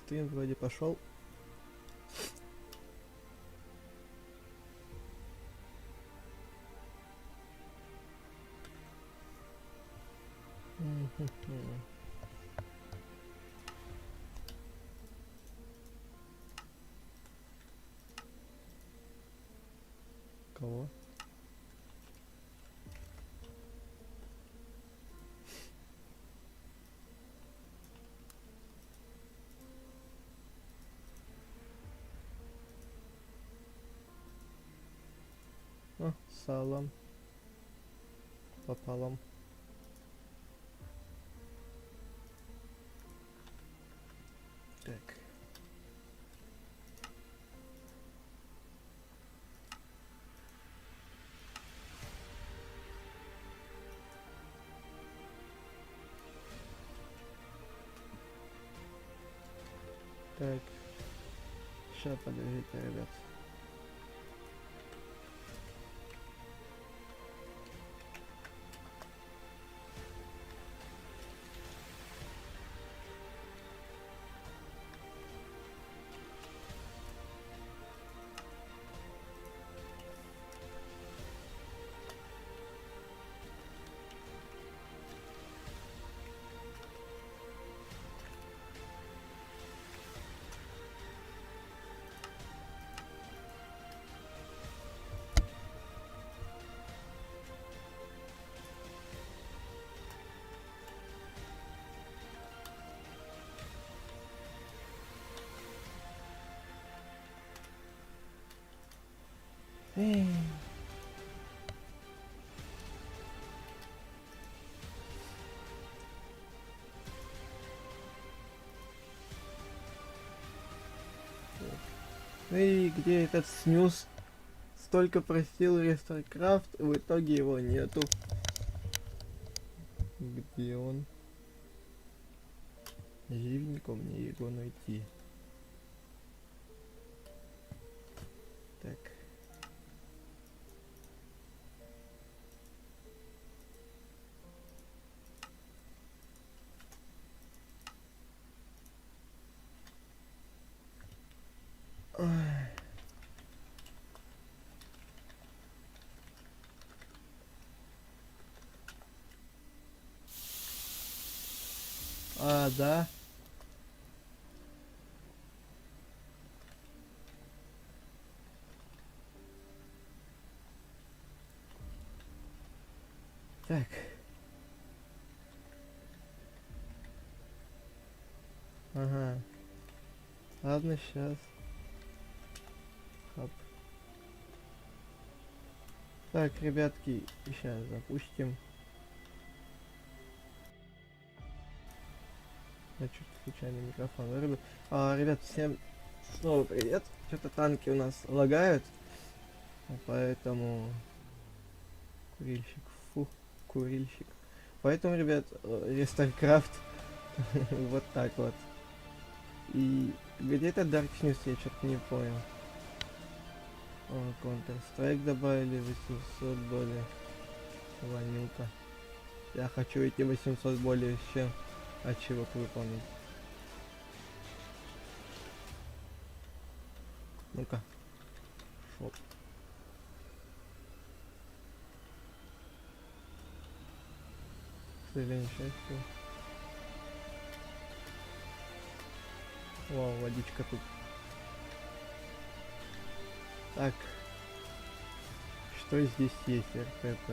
Стрим вроде пошел. Кого? О, салам. Пополам. Так. Так. Сейчас, подождите, ребят. Эй. Эй, где этот снюс? Столько просил Рестаркрафт, в итоге его нету. Где он? Живенько мне его найти. Так. Ой. А, да. Так. Ага. Ладно, сейчас. Хоп. Так, ребятки, сейчас запустим. Я чуть случайно микрофон вырубил. Ребят, всем снова привет. Что-то танки у нас лагают. Поэтому... Курильщик. Фу, курильщик. Поэтому, ребят, Рестаркрафт. Вот так вот. И где-то Dark News, я что-то не понял. Counter-Strike добавили 800 более. Ванюка. Я хочу эти 800 более еще ачивок выполнить. Ну-ка. Шоп. К сожалению, счастью. Вау, водичка тут. Так. Что здесь есть? РПП.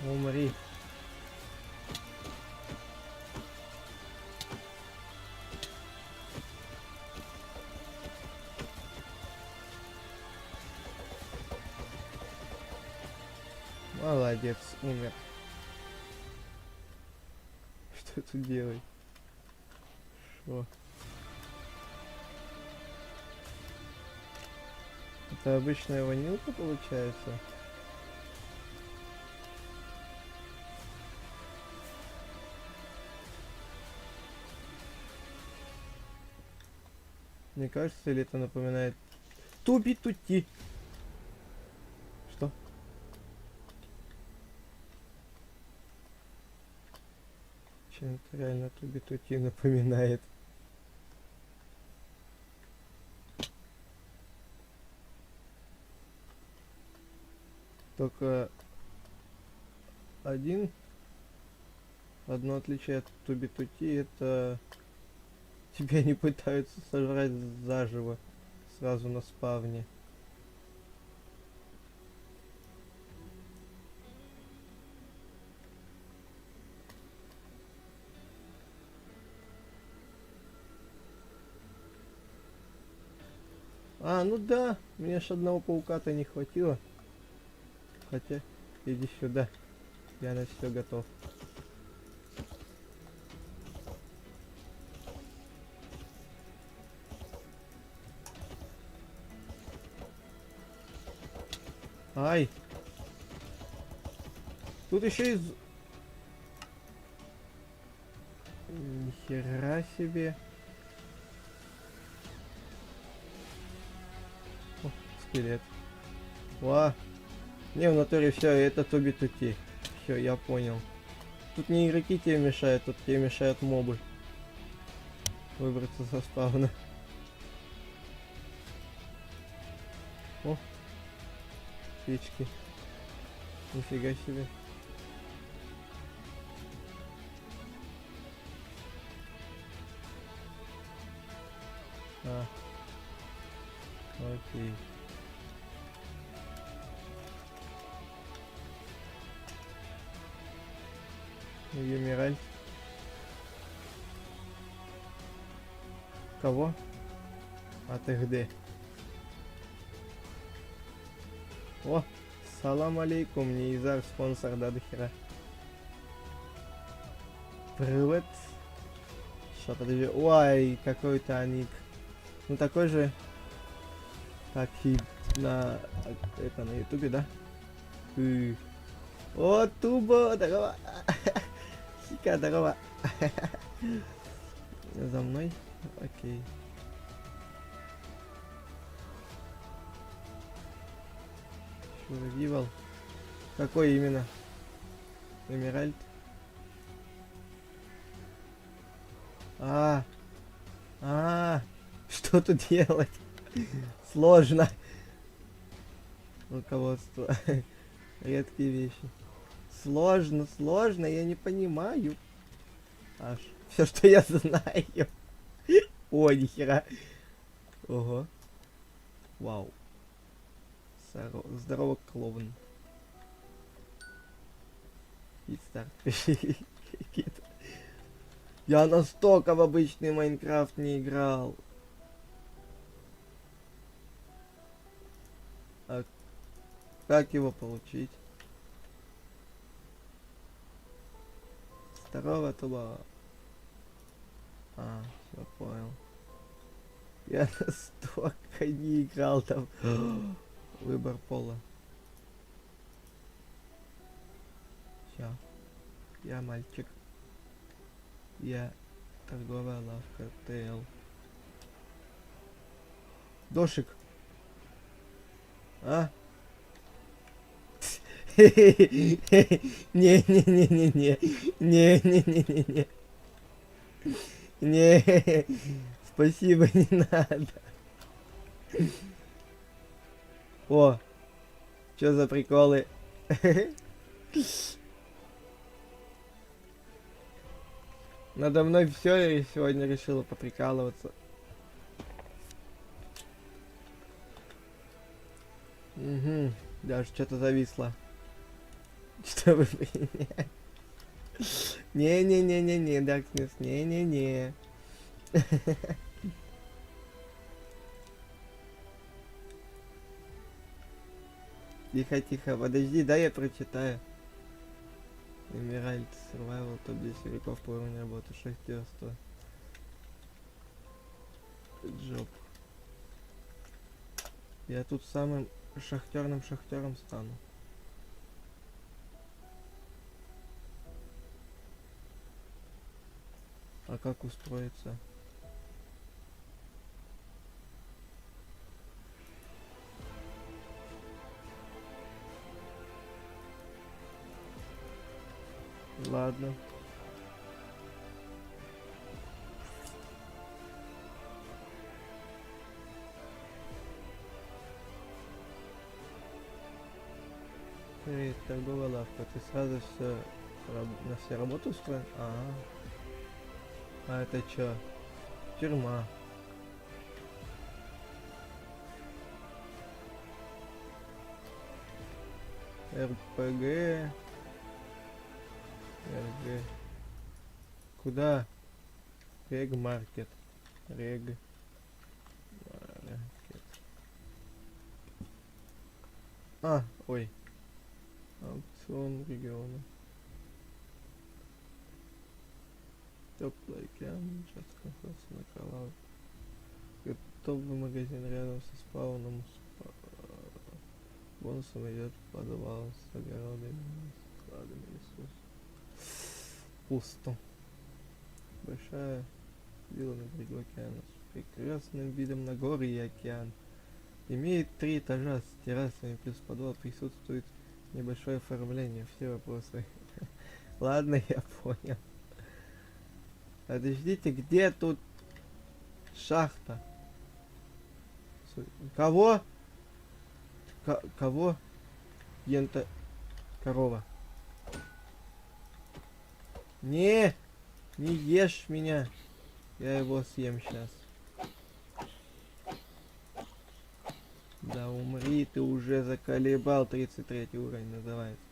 Умри. Молодец, умер. Что тут делать? Шо? Это обычная ванилка получается? Мне кажется, или это напоминает Туби-тути. Это реально Туби-Тути напоминает. Только одно отличие от Туби-Тути — это тебя не пытаются сожрать заживо сразу на спавне. А, ну да, мне ж одного паука-то не хватило. Хотя, иди сюда, я на все готов. Ай! Тут еще из... Нихера себе. О, скелет. Ва! Не, в натуре все, это Туби-Тути. Все, я понял. Тут не игроки тебе мешают, тут тебе мешают мобы. Выбраться со спавна. О! Свечки. Нифига себе. А. Окей. Юмираль. Кого? А ты где? О! Салам алейкум, Неизар, спонсор, да, дохера. Привет. Что, подожди. Ой, какой-то ник. Ну такой же, как и на это на ютубе, да? О, Тубо, здорово. Хика, здорово. За мной? Окей. Survival. Какой именно? Эмеральд? Что тут делать? Сложно. Руководство. Редкие вещи. Сложно, я не понимаю. Аж все, что я знаю. О, нихера. Ого. Вау. Здорово, клоун. И старт. Я настолько в обычный Майнкрафт не играл. А как его получить? Здорово, Туба. А, все понял. Я настолько не играл там. Выбор пола. Все. Я мальчик. Я торговая лавка ТЛ. Дошик. А? Не-не-не-не-не. Не-не-не-не-не. Не. Спасибо, не надо. О, что за приколы? Надо мной все, и сегодня решила поприкалываться. Угу, даже что-то зависло. Что вы принять? Не-не-не-не-не, Darkness, не-не-не. Тихо-тихо, подожди, да я прочитаю. Эмеральд Survival, топ-10 игроков по уровню работы, шахтерство. Джоб. Я тут самым шахтерным шахтером стану. А как устроиться? Ладно. Эй, торговая лавка, ты сразу все на все работу устроен? А это чё? Тюрьма. РПГ. РГ. Куда? Рег маркет. Рег маркет. Ой. Аукцион региона. Теплый океан, сейчас находится на Калау. Готовый магазин рядом со спауном. Бонусом идет подвал с огородами, складами ресурсов. Пусто. Большая вилла на берегу океана с прекрасным видом на горы и океан. Имеет 3 этажа с террасами плюс подвал, присутствует небольшое оформление. Все вопросы. Ладно, я понял. Подождите, где тут шахта? Кого? Кого? Ента... Корова. Не ешь меня. Я его съем сейчас. Да умри, ты уже заколебал. 33 уровень называется.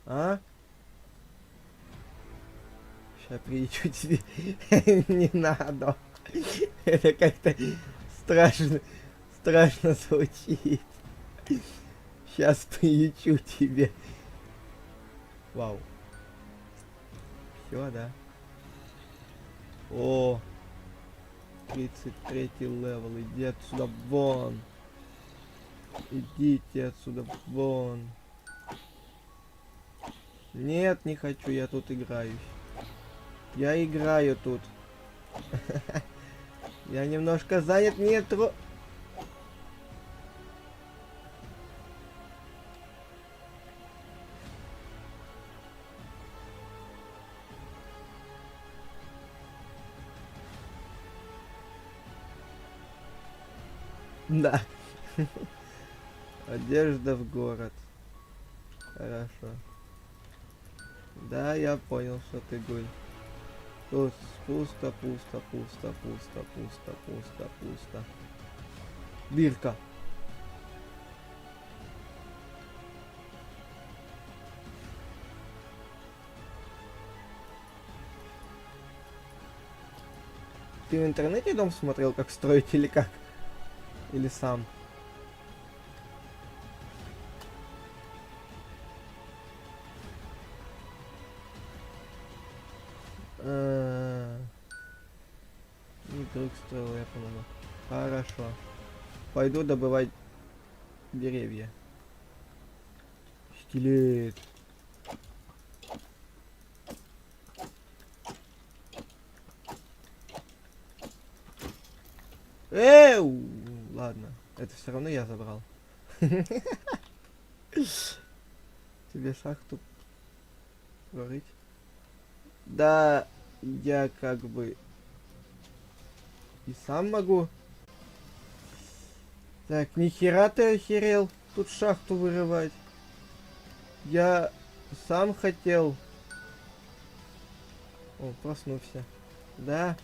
А? Сейчас прилечу тебе. Не надо. Это как-то страшно звучит. Сейчас прилечу тебе. Вау. Все, да. О, 33 левел. Иди отсюда вон. Идите отсюда вон. Нет, не хочу, я тут играю. Я играю тут. Я немножко занят, нет. Да. Одежда в город. Хорошо. Да, я понял, что ты гуль. Тут пусто, пусто, пусто, пусто, пусто, пусто, пусто. Бирка. Ты в интернете дом смотрел, как строить или как? Или сам? Не друг строил, я понял. Хорошо. Пойду добывать деревья. Стилет. Ладно. Это все равно я забрал. Тебе шахту варить? Да, я как бы и сам могу. Так, нихера ты охерел тут шахту вырывать. Я сам хотел. О, проснулся. Да.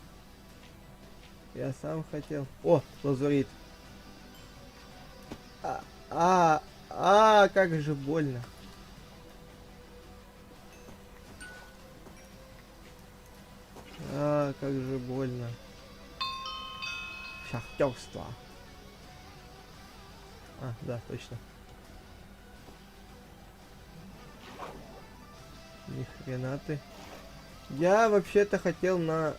Я сам хотел. О, лазурит. Как же больно. Как же больно. Шахтерство. Да, точно. Ни хрена ты. Я вообще-то хотел на...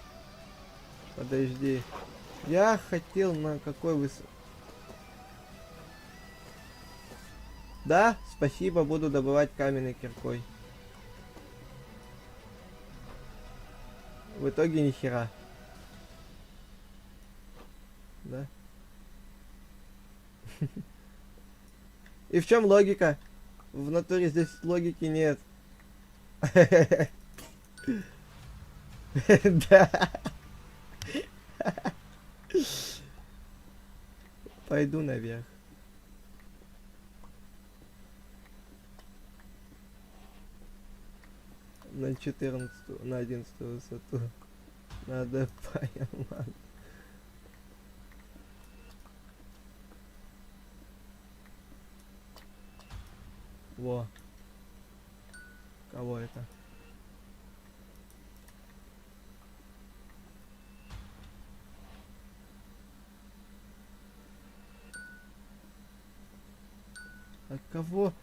Подожди. Я хотел на какой высоте... Да, спасибо, буду добывать каменной киркой. В итоге ни хера. Да. И в чем логика? В натуре здесь логики нет. Да. Пойду наверх. на 14, на 11 высоту. Надо поймать. Во. Кого это? А кого?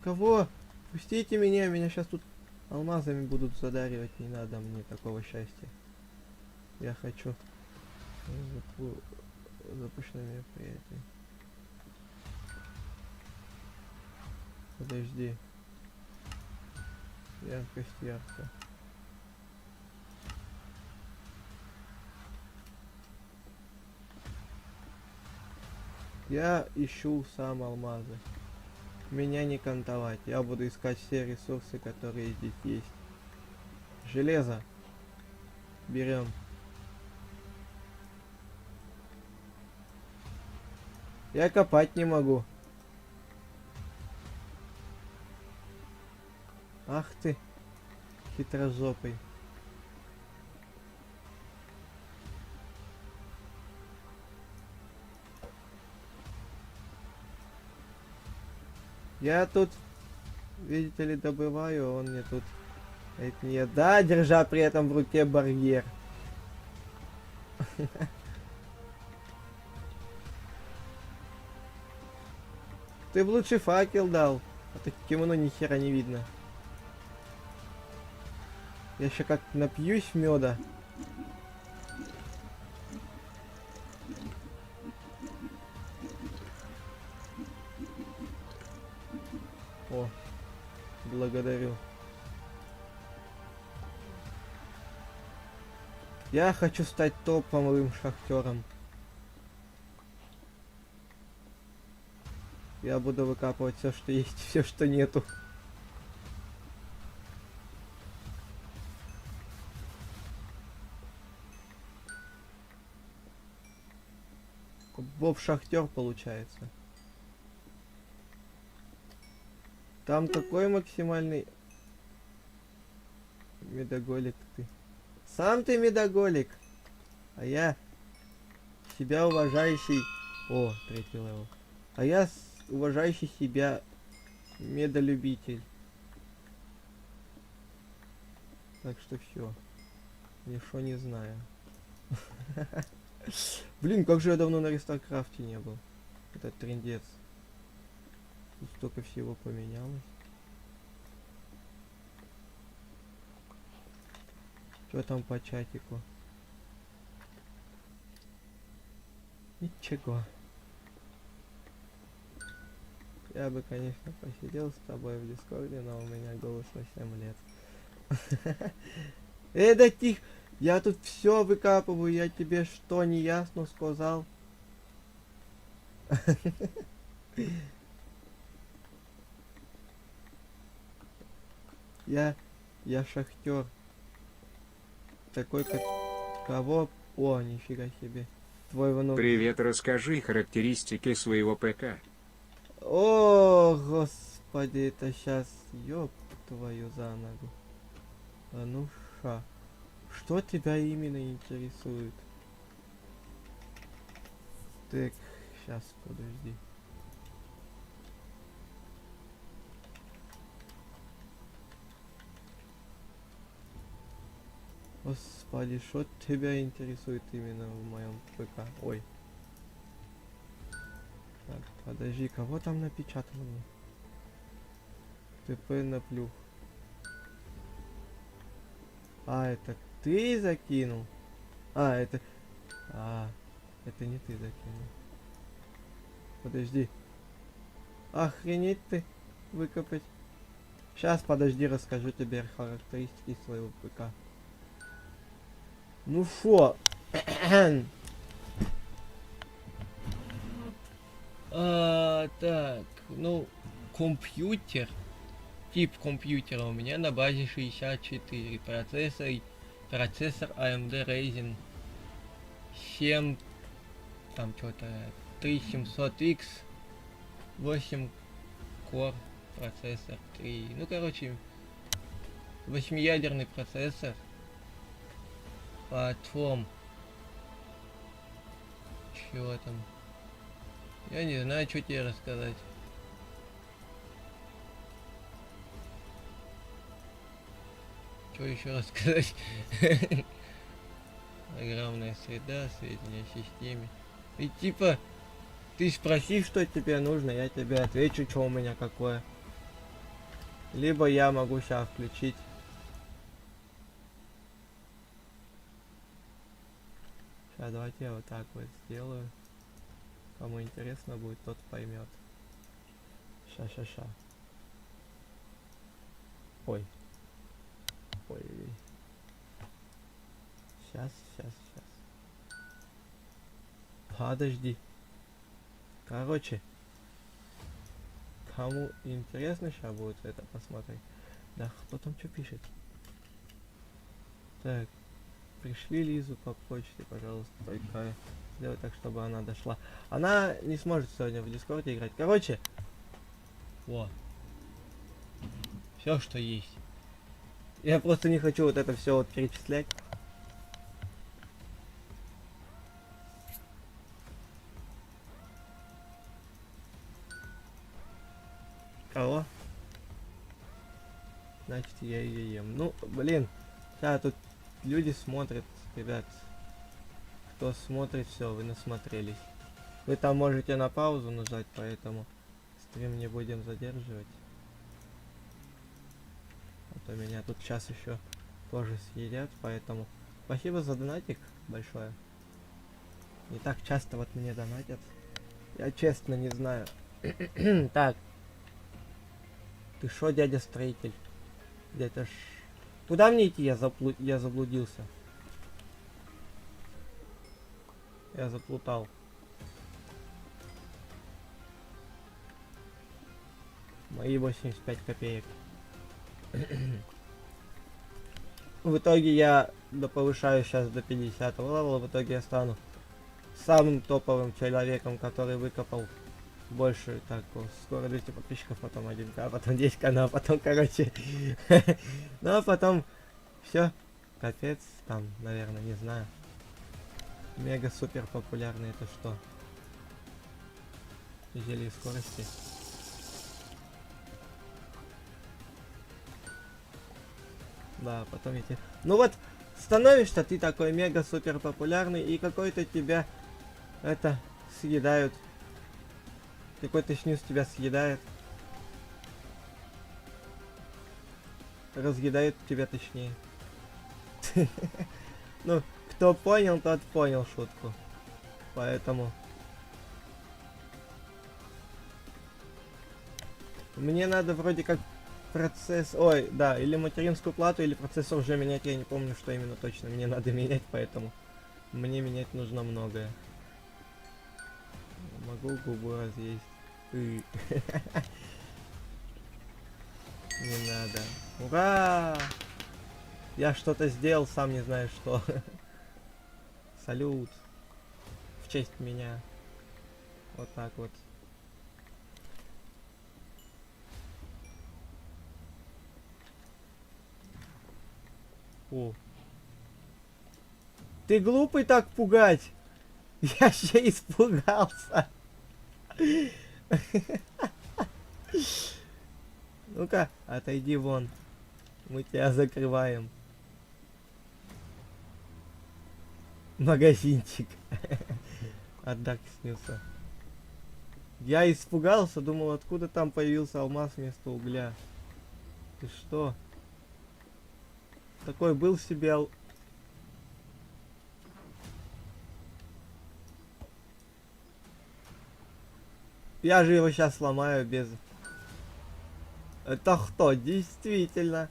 Кого? Пустите меня, меня сейчас тут алмазами будут задаривать, не надо мне такого счастья. Я хочу запущенное мероприятие. Подожди. Яркость ярко. Я ищу сам алмазы. Меня не кантовать. Я буду искать все ресурсы, которые здесь есть. Железо. Берем. Я копать не могу. Ах ты, хитрожопый. Я тут, видите ли, добываю, он мне тут... Это не... Да, держа при этом в руке барьер. Ты бы лучше факел дал, а то кимоно ни хера не видно. Я еще как напьюсь меда. О, благодарю. Я хочу стать топовым шахтером. Я буду выкапывать все, что есть, все, что нету. Боб шахтер получается. Там какой максимальный медоголик ты? Сам ты медоголик, а я себя уважающий. О, третий левел. А я уважающий себя медолюбитель. Так что все. Ничего не знаю. Блин, как же я давно на Рестаркрафте не был. Это трындец. Тут столько всего поменялось. Что там по чатику? Ничего. Я бы, конечно, посидел с тобой в Дискорде, но у меня голос на 7 лет. Да тихо! Я тут все выкапываю, я тебе что, не ясно сказал? Я шахтер. Такой, как кого? О, нифига себе. Твой внук. Привет, расскажи характеристики своего ПК. О, господи, это сейчас, ёб твою за ногу. А ну ша. Что тебя именно интересует? Так, сейчас, подожди. Господи, что тебя интересует именно в моем ПК? Ой. Так, подожди, кого там напечатано мне? ТП на плюх. А, это ты закинул? А, это... А, это не ты закинул. Подожди. Охренеть ты выкопать. Сейчас, подожди, расскажу тебе характеристики своего ПК. Ну шо? Так, ну, компьютер. Тип компьютера у меня на базе 64. Процессор AMD Ryzen 7, там что-то 3700X, 8 Core, процессор 3. Ну, короче, восьмиядерный процессор. Потом... Чего там? Я не знаю, что тебе рассказать. Что еще рассказать? Программная среда, сведения о системе. И типа, ты спроси, что тебе нужно, я тебе отвечу, что у меня какое. Либо я могу сейчас включить. Сейчас давайте я вот так вот сделаю. Кому интересно будет, тот поймет. Ща. Ой. Ой. Сейчас. Подожди. Короче. Кому интересно сейчас будет это посмотреть. Да, кто там что пишет? Так. Пришли Лизу по почте, пожалуйста, только сделай так, чтобы она дошла. Она не сможет сегодня в Дискорде играть. Короче. Во. Все, что есть. Я просто не хочу вот это все вот перечислять. Кого? Значит, я ее ем. Ну, блин. Сейчас тут люди смотрят, ребят. Кто смотрит, все, вы насмотрелись. Вы там можете на паузу нажать, поэтому стрим не будем задерживать. А то меня тут сейчас еще тоже съедят, поэтому спасибо за донатик большое. Не так часто вот мне донатят. Я честно не знаю. Так. Ты шо, дядя строитель? Где-то ж... Куда мне идти? Я заблудился. Я заплутал. Мои 85 копеек. В итоге я повышаю сейчас до 50 левела. В итоге я стану самым топовым человеком, который выкопал больше, так, скоро 200 подписчиков, потом 1К, потом 10К, ну а потом, короче, ну а потом все, капец, там, наверное, не знаю. Мега супер популярный это что? Зелье скорости. Да, потом я тебе... Ну вот, становишься ты такой мега супер популярный, и какой-то тебя это съедают. Какой-то снюс тебя съедает. Разъедает тебя точнее. Ну, кто понял, тот понял шутку. Поэтому... Мне надо вроде как процесс... Ой, да, или материнскую плату, или процессор уже менять. Я не помню, что именно точно мне надо менять, поэтому... Мне менять нужно многое. Могу губу разъесть. Не надо. Ура! Я что-то сделал, сам не знаю что. Салют. В честь меня. Вот так вот. О. Ты глупый так пугать? Я ще испугался. Ну-ка, отойди вон. Мы тебя закрываем. Магазинчик. От Дарк снился. Я испугался, думал, откуда там появился алмаз вместо угля. Ты что? Такой был себе Я же его сейчас сломаю без... Это кто? Действительно.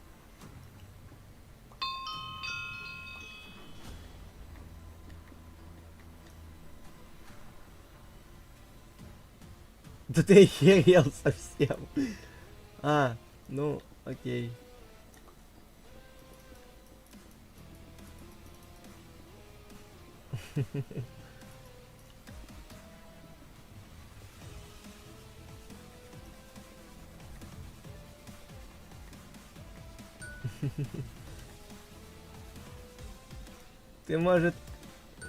Да ты охерел совсем. А, ну, окей. Ты, может,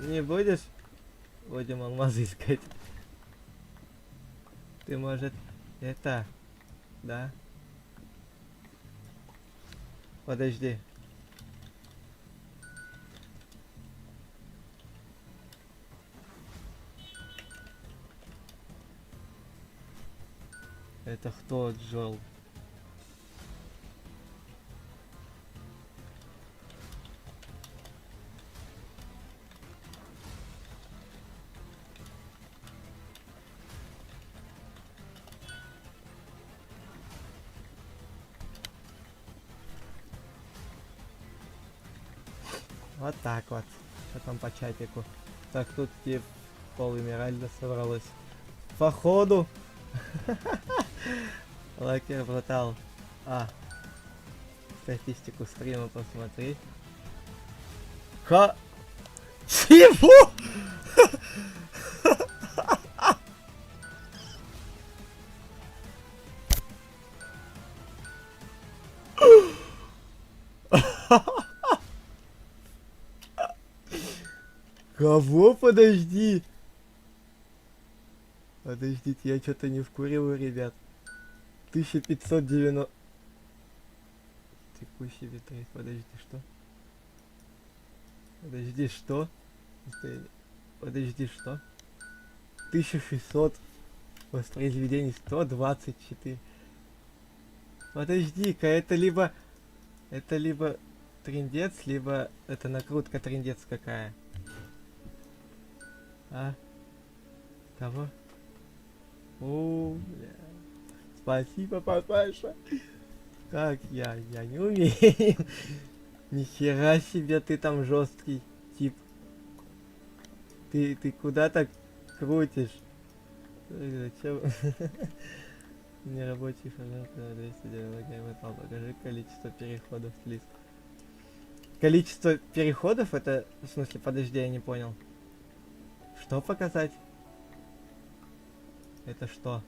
не будешь? Будем алмазы искать. Ты, может, это... Да? Подожди. Это кто, Джол? Вот так вот. Что там по чатику? Так, тут тип пол Эмеральда собралась. Походу. Лакер братал. Статистику стрима посмотри. Чего? Кого? Подожди. Подождите, я что-то не вкуриваю, ребят. 1590... Текущий битрейт, подожди, что? Подожди, что? Подожди, что? 1600 воспроизведений, 124. Подожди-ка, это либо трындец, либо это накрутка трындец какая. Кого? О, бля. Спасибо, папаша. Как я не умею. Нихера себе, ты там жесткий тип. Ты куда так крутишь? Зачем? Нерабочий формат 209 металл. Покажи количество переходов в лист. Количество переходов? Это, в смысле, подожди, я не понял. Что показать? Это что?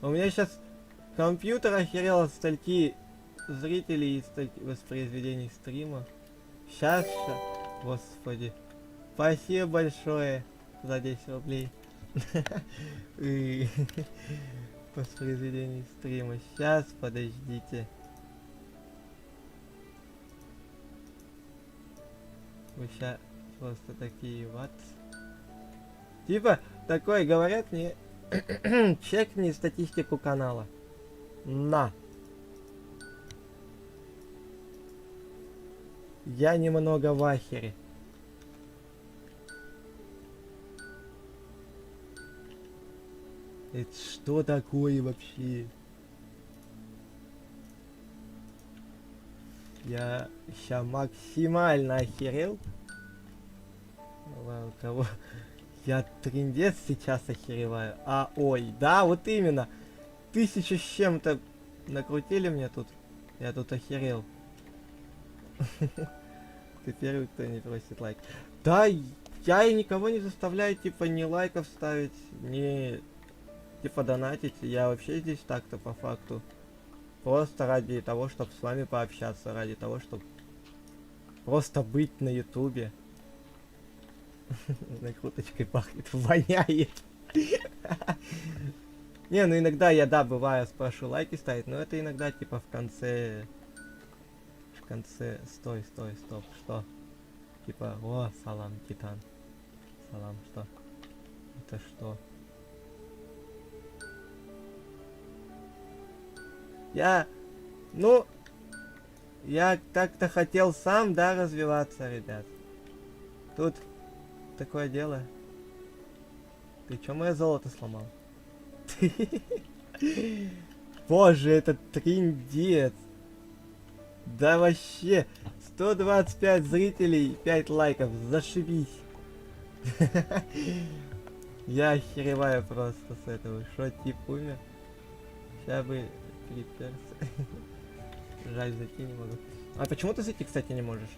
У меня сейчас компьютер охерел от стольки зрителей и стольки воспроизведений стрима. Сейчас. Господи. Спасибо большое за 10 рублей. Воспроизведений стрима. Сейчас, подождите. Вы сейчас просто такие, вот. Типа, такой говорят мне, чекни статистику канала. На. Я немного в ахере. Это что такое вообще? Я ща максимально охерел. Ладно, кого? Я трындец сейчас охереваю. Ой, да, вот именно. 1000 с чем-то накрутили мне тут. Я тут охерел. Ты первый, кто не просит лайк. Да, я и никого не заставляю, типа, ни лайков ставить, ни, типа, донатить. Я вообще здесь так-то, по факту. Просто ради того, чтобы с вами пообщаться, ради того, чтобы просто быть на ютубе. Накруточкой пахнет, воняет. Не, ну иногда я, да, бываю, спрошу лайки ставить, но это иногда, типа, в конце... Стой, стоп, что? Типа, о, салам, титан. Салам, что? Это что? Я так-то хотел сам, да, развиваться, ребят. Тут такое дело. Ты чё мое золото сломал? Боже, это триндец. Да вообще, 125 зрителей, 5 лайков, зашибись. Я охереваю просто с этого. Шо, тип умер? Сейчас бы приперся. Жаль, зайти не могу. А почему ты зайти, кстати, не можешь?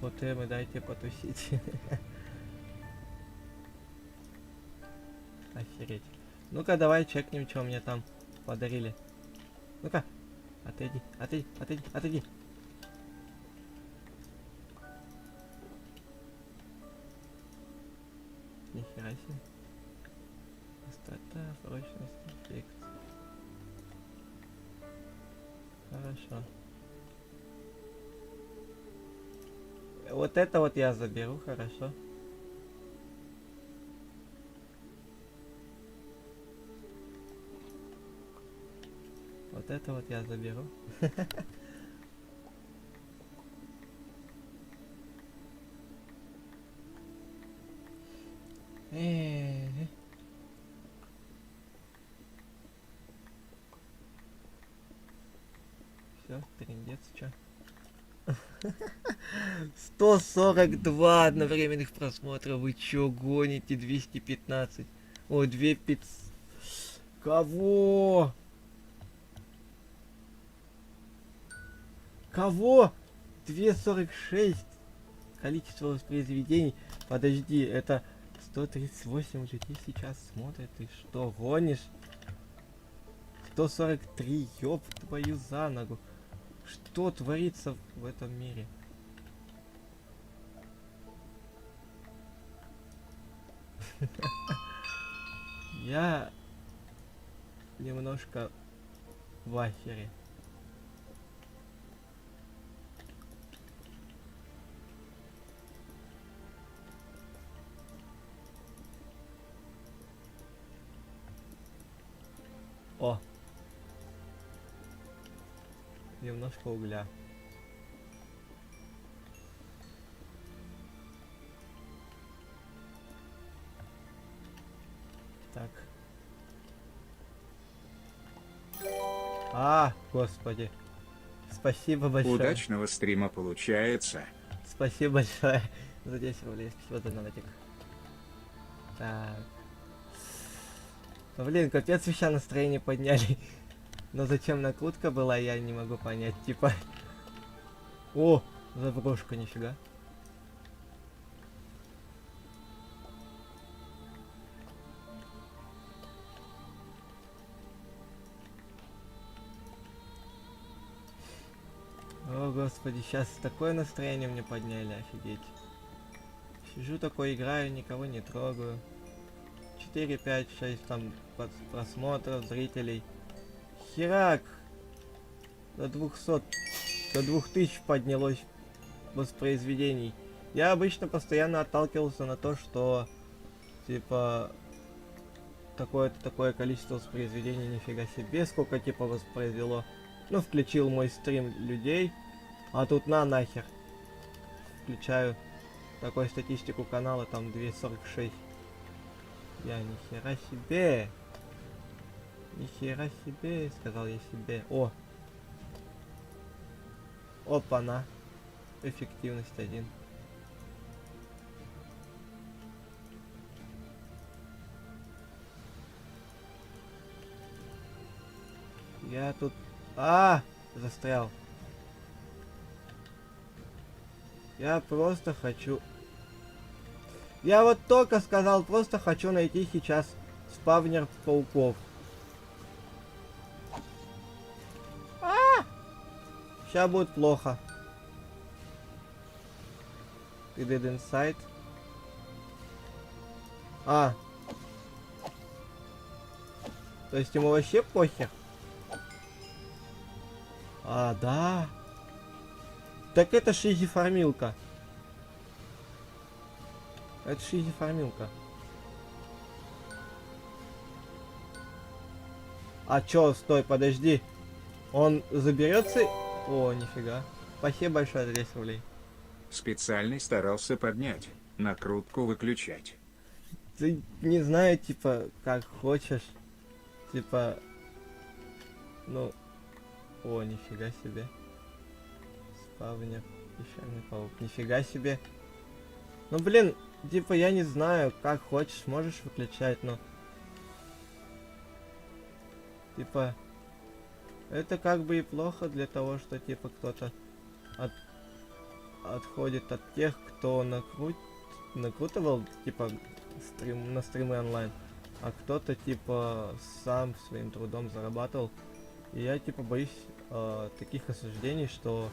Вот дайте потусить. Охереть. Ну-ка, давай чекнем, что мне там подарили. Ну-ка. Отойди, отойди, отойди, отойди. Нихера себе. Частота, прочность, эффект. Хорошо. Вот это вот я заберу, хорошо. Вот это вот я заберу. Все, трындец, чё? 142 одновременных просмотра. Вы чё гоните? 215. О, 2500. Кого? Кого? 246. Количество воспроизведений. Подожди, это 138 людей сейчас смотрят. Ты что, гонишь? 143, ёб твою за ногу. Что творится в этом мире? Я немножко в ахере. О! Немножко угля. Так. А, господи. Спасибо большое. Удачного стрима получается. Спасибо большое за 10 рублей. Спасибо за донатик. Так. Ну, блин, капец, сейчас настроение подняли. Но зачем накрутка была, я не могу понять. Типа... О, заброшка, нифига. О, господи, сейчас такое настроение мне подняли, офигеть. Сижу такой, играю, никого не трогаю. 4, 5, 6 там просмотров, зрителей. Херак! До 200, до 2000 поднялось воспроизведений. Я обычно постоянно отталкивался на то, что типа такое количество воспроизведений, нифига себе, сколько типа воспроизвело. Ну, включил мой стрим людей, а тут нахер. Включаю такую статистику канала, там 246. Я нихера себе. Нихера себе, сказал я себе. О! Опа-на. Эффективность 1. Я тут... застрял. Я просто хочу... Я вот только сказал, просто хочу найти сейчас спавнер пауков. Сейчас будет плохо. Ты dead inside. То есть ему вообще похер? Да. Так это шизифармилка. Это шизифармилка. Чё, стой, подожди. Он заберется? О, нифига. Спасибо большое за 10 рублей. Специально старался поднять. Накрутку выключать. Ты не знаю, типа, как хочешь. Типа... Ну... О, нифига себе. Спавнер. Пещерный паук. Нифига себе. Ну, блин, типа, я не знаю, как хочешь, можешь выключать, но... Типа... Это как бы и плохо для того, что, типа, кто-то отходит от тех, кто накрутывал, типа, на стримы онлайн. а кто-то типа сам своим трудом зарабатывал. И я типа боюсь таких осуждений, что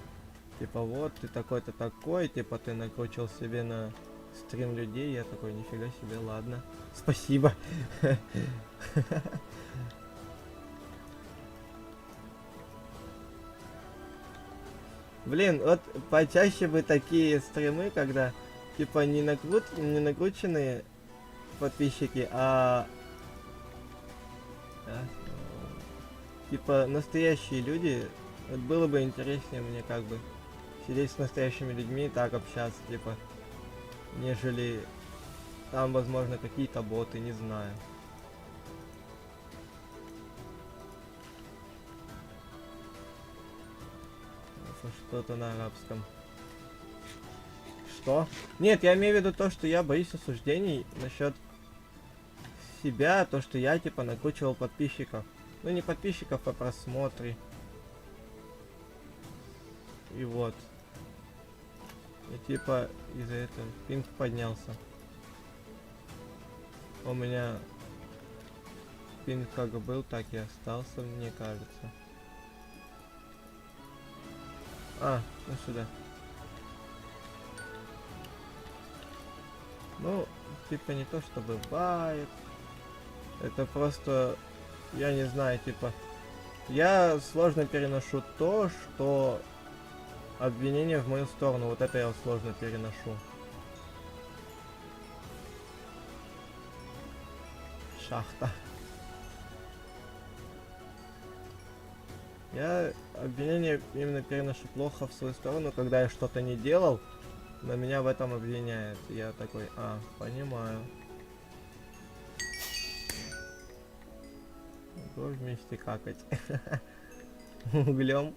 типа вот ты такой-то такой, типа ты накручил себе на стрим людей. Я такой, нифига себе, ладно. Спасибо. Блин, вот почаще бы такие стримы, когда типа не накрученные подписчики, типа настоящие люди. Вот было бы интереснее мне как бы сидеть с настоящими людьми и так общаться, типа, нежели там, возможно, какие-то боты, не знаю. Что-то на арабском. Что? Нет, я имею в виду то, что я боюсь осуждений насчет себя, то, что я типа накручивал подписчиков. Ну не подписчиков, а просмотры. И вот. И типа из-за этого пинг поднялся. У меня пинг как был, так и остался, мне кажется. Ну сюда. Ну, типа не то, что бывает. Это просто, я не знаю, типа, я сложно переношу то, что обвинение в мою сторону, вот это я сложно переношу. Шахта. Я обвинение именно переношу плохо в свою сторону, когда я что-то не делал, но меня в этом обвиняют. Я такой, понимаю. Го вместе какать. Углем.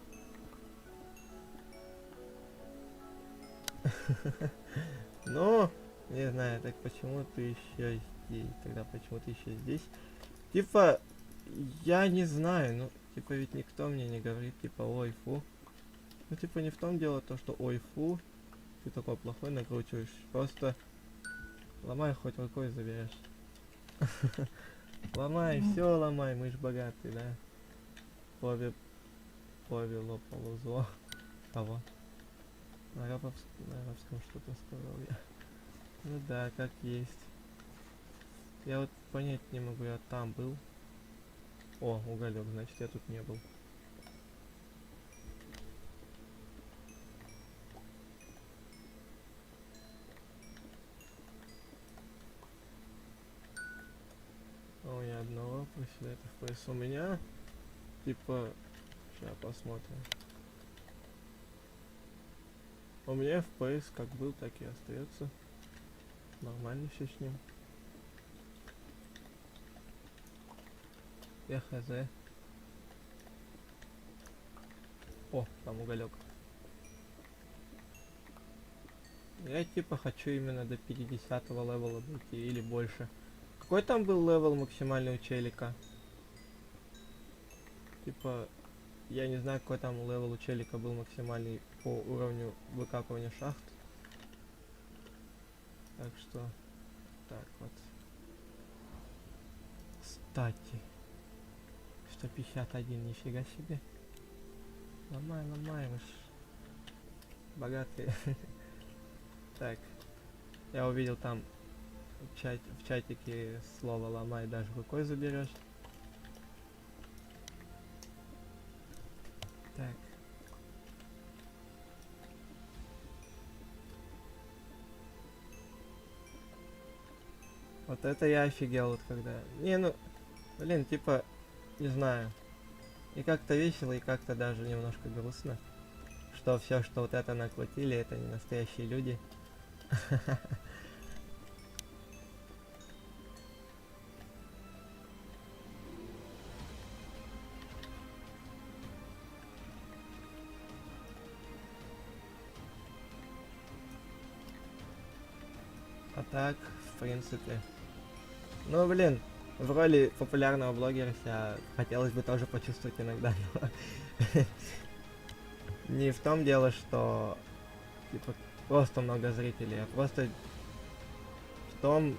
Ну, не знаю, так почему ты еще здесь? Тогда почему ты еще здесь? Типа, я не знаю, ну, типа ведь никто мне не говорит, типа, ой, фу. Ну, типа, не в том дело то, что ой, фу, ты такой плохой накручиваешь. Просто ломай, хоть рукой заберешь. Ломай, все ломай, мы ж богатые, да? Повело полузло. Кого? На арабском что-то сказал я. Ну да, как есть. Я вот понять не могу, я там был. О, уголек, значит я тут не был. О, я одного после этого FPS у меня. Типа, сейчас посмотрим. У меня FPS как был, так и остается. Нормально все с ним. Я хз. О, там уголек. Я типа хочу именно до 50-го левела дойти или больше. Какой там был левел максимальный у челика? Типа, я не знаю, какой там левел у челика был максимальный по уровню выкапывания шахт. Так что, так вот. Кстати, 151, нифига себе. Ломай, ломай, мы ж богатые. Так, я увидел там в чатике слово ломай, даже рукой заберешь. Так. Вот это я офигел, вот когда... Не, ну, блин, типа, не знаю. И как-то весело, и как-то даже немножко грустно. Что все, что вот это накрутили, это не настоящие люди. А так, в принципе. Ну, блин, в роли популярного блогера себя хотелось бы тоже почувствовать иногда. Не в том дело, что типа просто много зрителей, а просто в том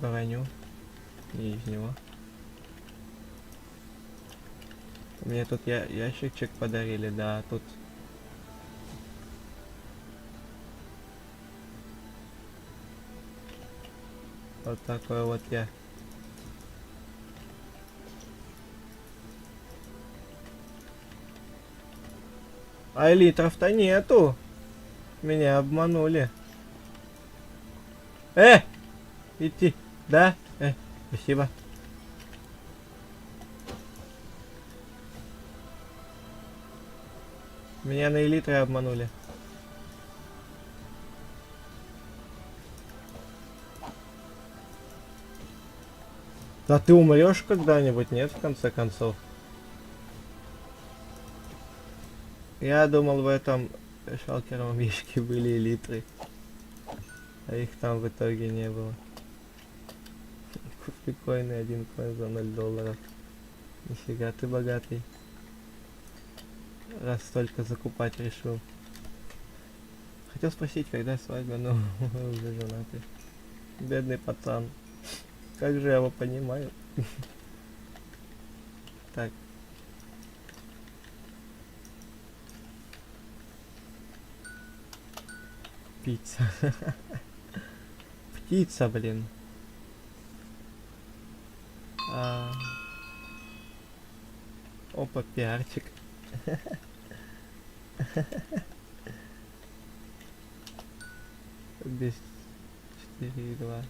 броню нижнего. Мне тут ящичек подарили, да, тут... Вот такой вот я. А элитров-то нету. Меня обманули. Идти. Да? Спасибо. Меня на элитры обманули. Да ты умрешь когда-нибудь, нет, в конце концов? Я думал, в этом шалкеровом ящике были элитры. А их там в итоге не было. Купи коины, 1 коин за $0. Нифига ты богатый. Раз столько закупать решил. Хотел спросить, когда свадьба, но уже женатый. Бедный пацан. Как же я его понимаю. Так. Пицца. Птица, блин. Опа, пиарчик. Без 4,2.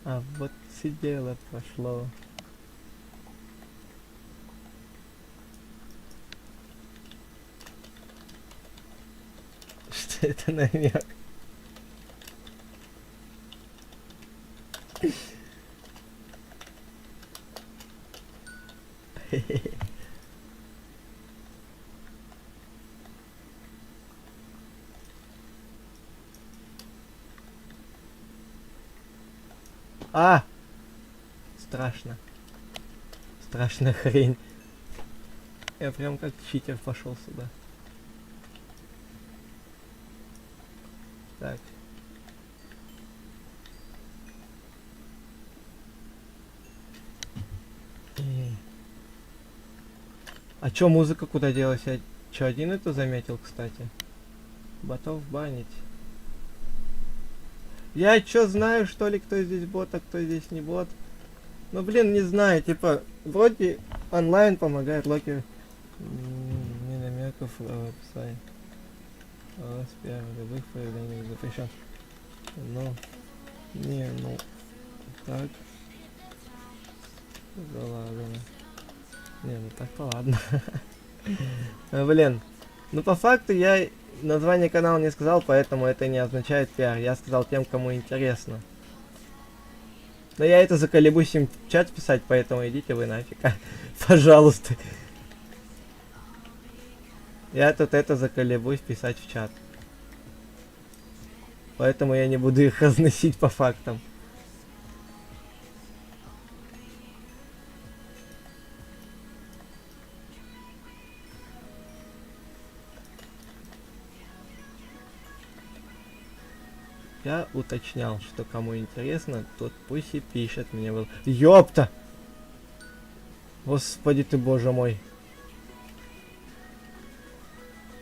А вот сидело прошло. Что это намек? А! Страшно. Страшная хрень. Я прям как читер пошел сюда. Так. А чё, музыка куда делась? Я чё, один это заметил, кстати? Ботов банить. Я чё знаю, что ли, кто здесь бот, а кто здесь не бот? Ну, блин, не знаю, типа, вроде онлайн помогает локер. Не намеков в описании. С первых любых проявлений запрещен. Ну, не, ну, так. Да ладно. Не, ну так-то ладно. Блин, ну по факту я название канала не сказал, поэтому это не означает пиар. Я сказал тем, кому интересно. Но я это заколебусь им в чат писать, поэтому идите вы нафиг. Пожалуйста. Я тут это заколебусь писать в чат. Поэтому я не буду их разносить по фактам. Я уточнял, что кому интересно, тот пусть и пишет мне. Ёпта! Господи ты, боже мой.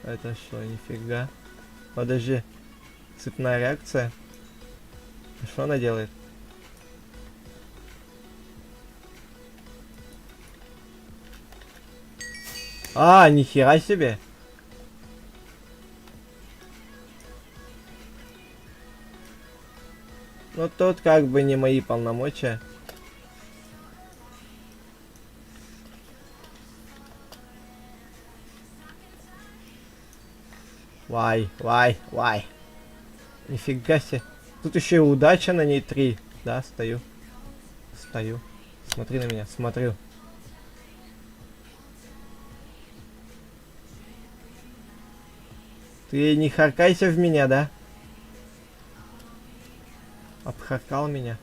Это что, нифига? Подожди. Цепная реакция? Что она делает? А, нихера себе! Ну тут как бы не мои полномочия. Вай, вай, вай. Нифига себе. Тут еще и удача на ней 3. Да, стою. Стою. Смотри на меня, смотрю. Ты не харкайся в меня, да? Обхаркал меня.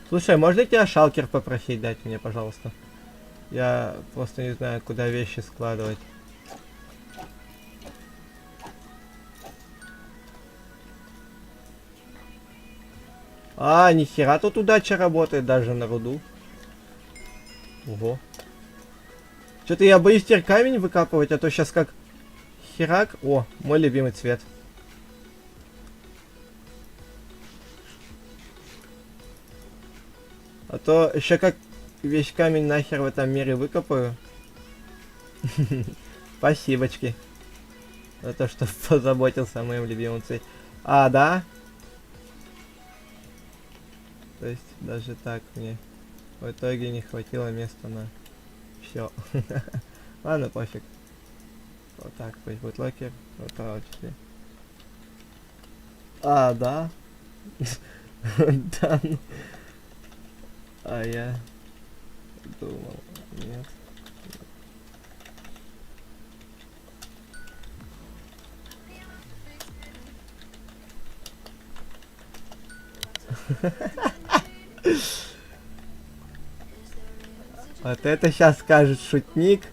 Слушай, можно тебя шалкер попросить дать мне, пожалуйста? Я просто не знаю, куда вещи складывать. А, нихера тут удача работает даже на руду. Ого. Что-то я боюсь теперь камень выкапывать, а то сейчас как херак. О, мой любимый цвет. А то еще как весь камень нахер в этом мире выкопаю. Спасибочки. За то, что позаботился о моем любимом цвете. А, да? То есть даже так мне в итоге не хватило места на все. Ладно, пофиг. Вот так, пусть будет локер. Вот в числе. А, да? Да, ну. А я думал, нет. Вот это сейчас скажет шутник.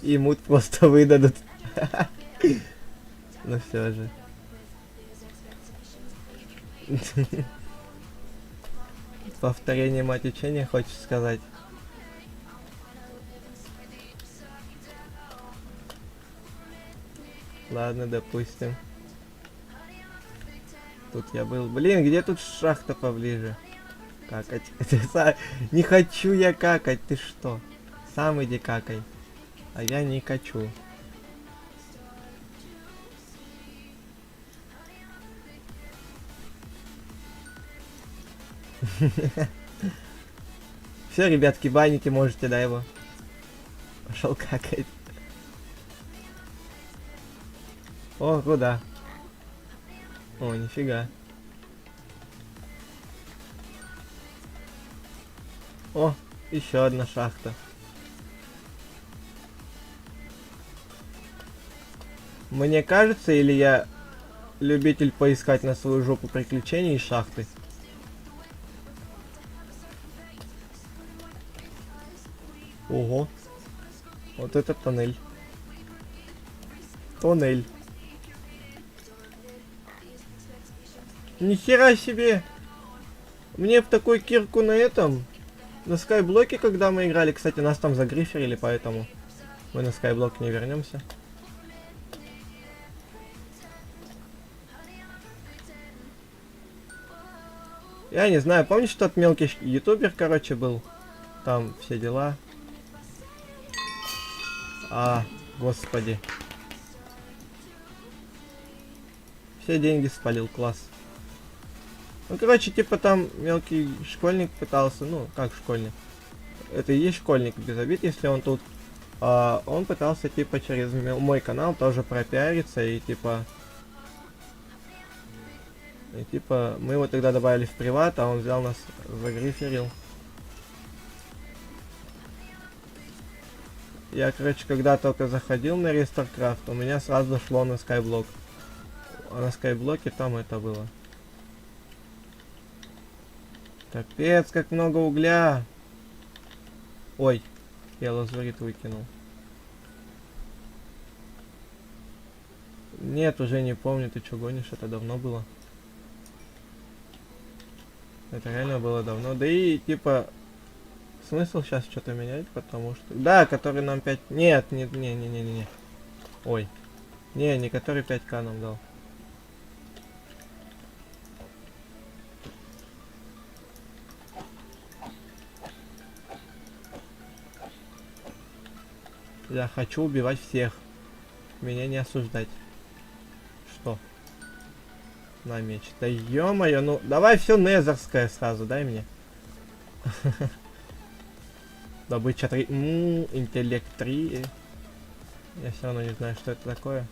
И мут просто выдадут. Ну все же. Повторение мать учения, хочешь сказать? Ладно, допустим. Тут я был. Блин, где тут шахта поближе? Какать. Не хочу я какать, ты что? Сам иди какай. А я не хочу. Все, ребятки, баните можете, да, его? Пошел какать. О, куда? О, нифига. О, еще одна шахта. Мне кажется, или я любитель поискать на свою жопу приключений и шахты? Ого. Вот это тоннель. Тоннель. Нихера себе! Мне в такой кирку на этом... На скайблоке, когда мы играли, кстати, нас там загриферили, поэтому мы на скайблок не вернемся. Я не знаю, помнишь, тот мелкий ютубер, короче, был? Там все дела. А, господи. Все деньги спалил, класс. Ну, короче, типа там мелкий школьник пытался, ну, как школьник. Это и есть школьник, без обид, если он тут. Он пытался, типа, через мой канал тоже пропиариться и, типа... И, типа, мы его тогда добавили в приват, а он взял нас, загриферил. Я, короче, когда только заходил на RestarCraft, у меня сразу шло на Skyblock. А на Skyblock'е там это было. Капец, как много угля. Ой, я лазурит выкинул. Нет, уже не помню, ты что гонишь, это давно было. Это реально было давно. Да и, типа, смысл сейчас что-то менять, потому что... Да, который нам 5... Нет, нет, не. Ой. Не который 5К нам дал. Я хочу убивать всех. Меня не осуждать. Что? На меч. Да ё-моё, ну давай все незерское сразу, дай мне. Добыча 3. Интеллект 3. Я все равно не знаю, что это такое.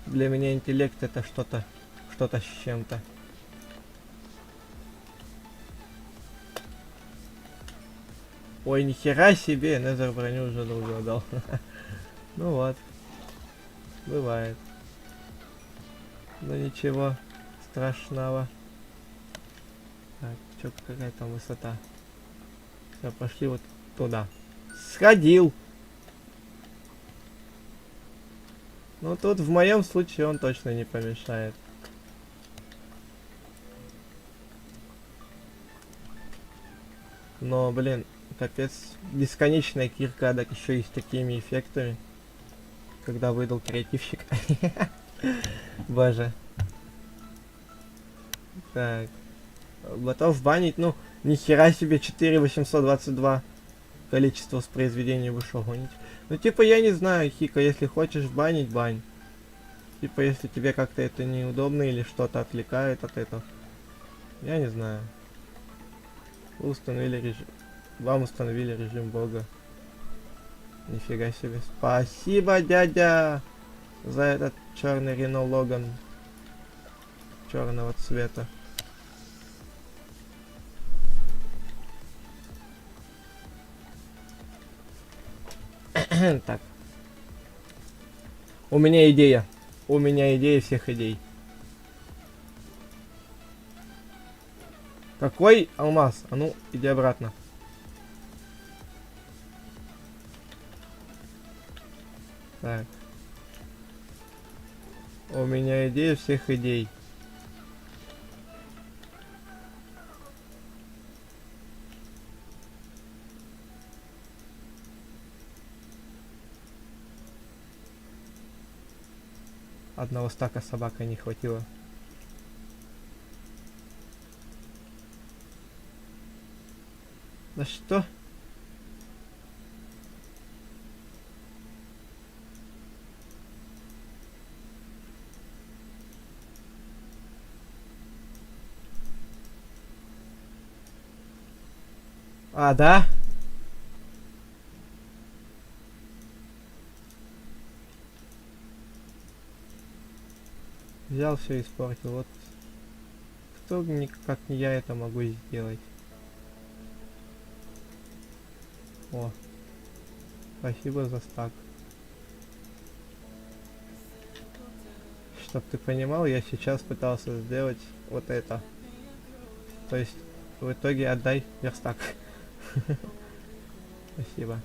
Для меня интеллект это что-то с чем-то. Ой, нихера себе, Незер броню уже долго дал. Ну вот. Бывает. Но ничего страшного. Так, чё, какая там высота? Все, пошли вот туда. Сходил. Ну тут в моем случае он точно не помешает. Но, блин, капец, бесконечная кирка, так еще и с такими эффектами. Когда выдал креативщик. Боже. Так. Готов банить, ну, нихера себе 4822 количество воспроизведений вышел гонить. Ну, типа, я не знаю, Хика, если хочешь банить, бань. Типа, если тебе как-то это неудобно или что-то отвлекает от этого. Я не знаю. Вы установили режим. Вам установили режим бога. Нифига себе. Спасибо, дядя, за этот черный Рено Логан. Черного цвета. Так. У меня идея. У меня идея всех идей. Какой алмаз? А ну, иди обратно. Так. У меня идея всех идей. Одного стака собака не хватило. Да что? А, да? Взял все и испортил. Вот кто как не я это могу сделать? О, спасибо за стак. Чтоб ты понимал, я сейчас пытался сделать вот это. То есть в итоге отдай верстак. Спасибо.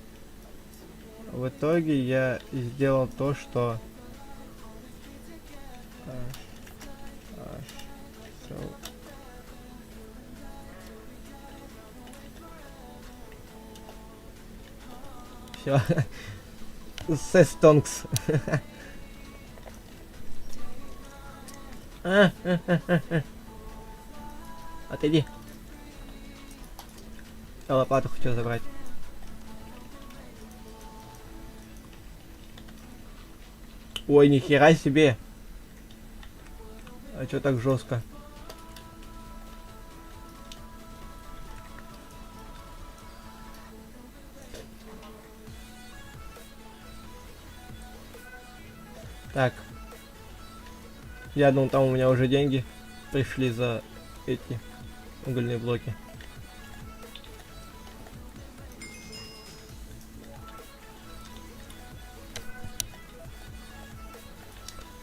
В итоге я сделал то, что все. Сестонкс. Отойди. Я лопату хочу забрать. Ой, нихера себе. А чё так жестко? Так. Я думал, там у меня уже деньги пришли за эти угольные блоки.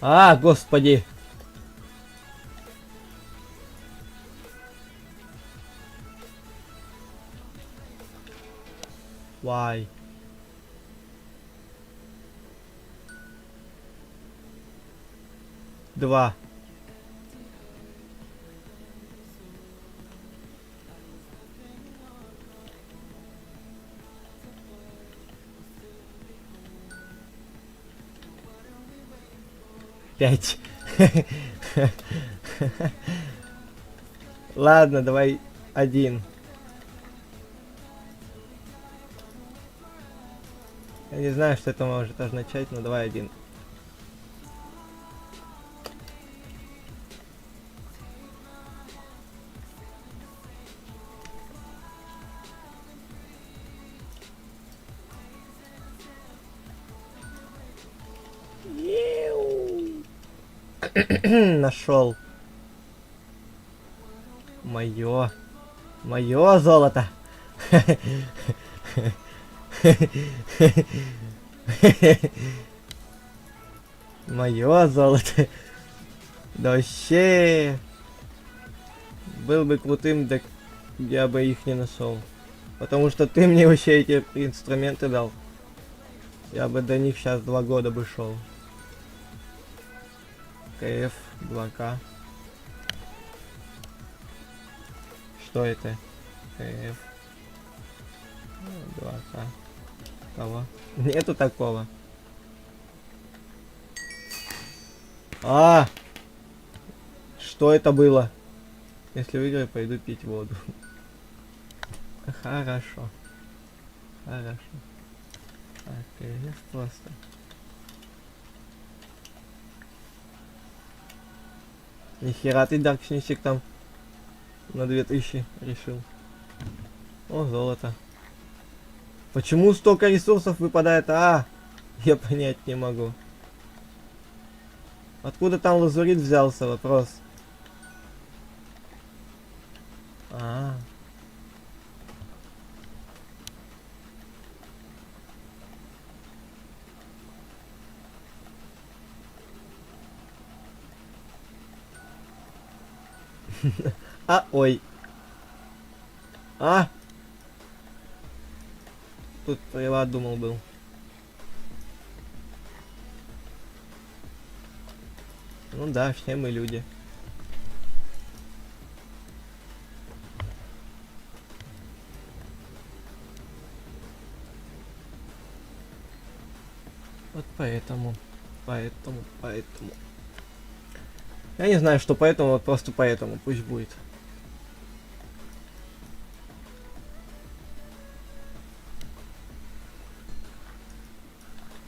А, господи. Why? Два. Пять. Ладно, давай один. Я не знаю, что это может означать, но давай один. Нашел. Мое. Мое золото. Мое золото. Да вообще. Был бы крутым, так я бы их не нашел. Потому что ты мне вообще эти инструменты дал. Я бы до них сейчас 2 года бы шел. КФ 2К. Что это? КФ 2К. Кого? Нету такого. А! Что это было? Если выиграю, пойду пить воду. Хорошо. Хорошо. Так, КФ просто. Нихера ты даркшничек там на 2000 решил. О, золото. Почему столько ресурсов выпадает? А, я понять не могу. Откуда там лазурит взялся? Вопрос. А. А, ой. А. Тут приват думал был. Ну да, все мы люди. Вот поэтому. Поэтому. Я не знаю, что поэтому, вот просто поэтому пусть будет.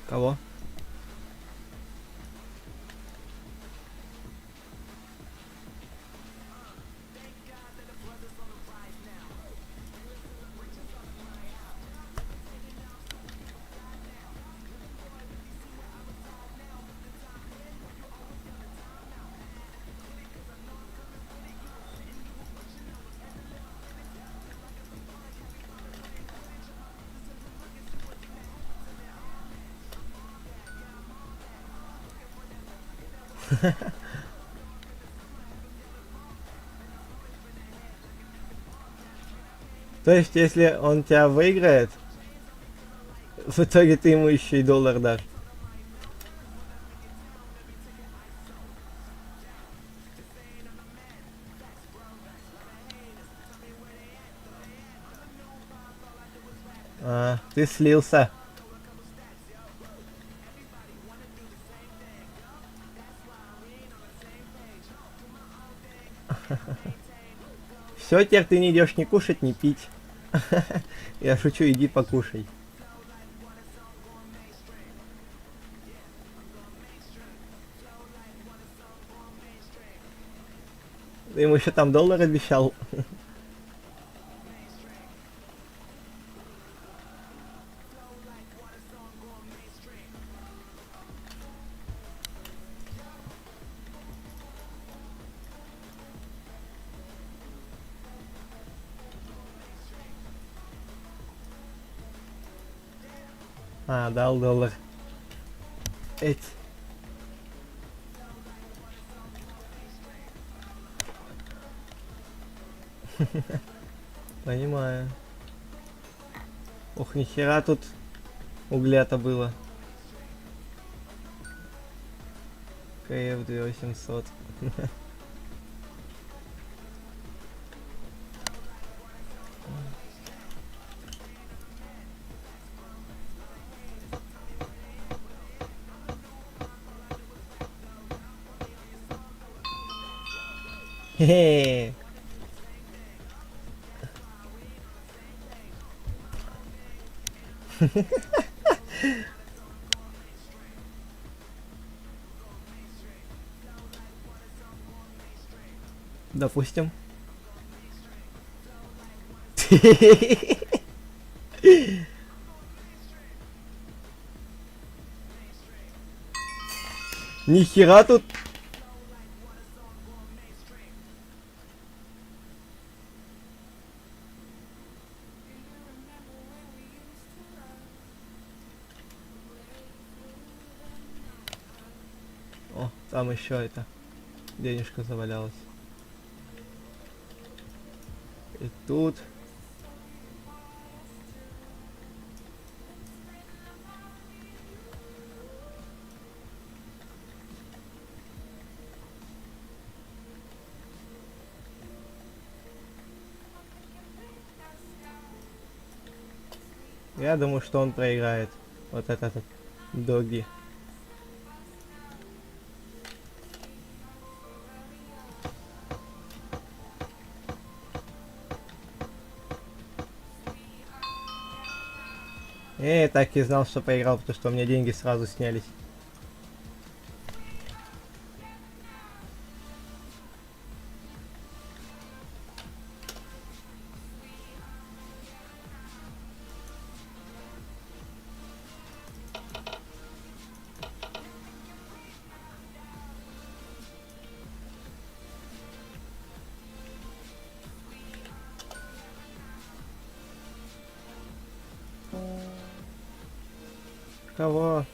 Кого? То есть, если он тебя выиграет, в итоге ты ему еще и доллар дашь. А, ты слился. Все, теперь ты не идешь ни кушать, ни пить. Я шучу, иди покушай. Ты ему еще там доллар обещал. А, дал доллар. Эть. Понимаю. Ох, нихера тут угля-то было. КФ 2800. Хе-хе. Допустим. Нихера тут О, там еще это. Денежка завалялась. И тут. Я думаю, что он проиграет. Вот этот доги. Так и знал, что проиграл, потому что у меня деньги сразу снялись. Кого?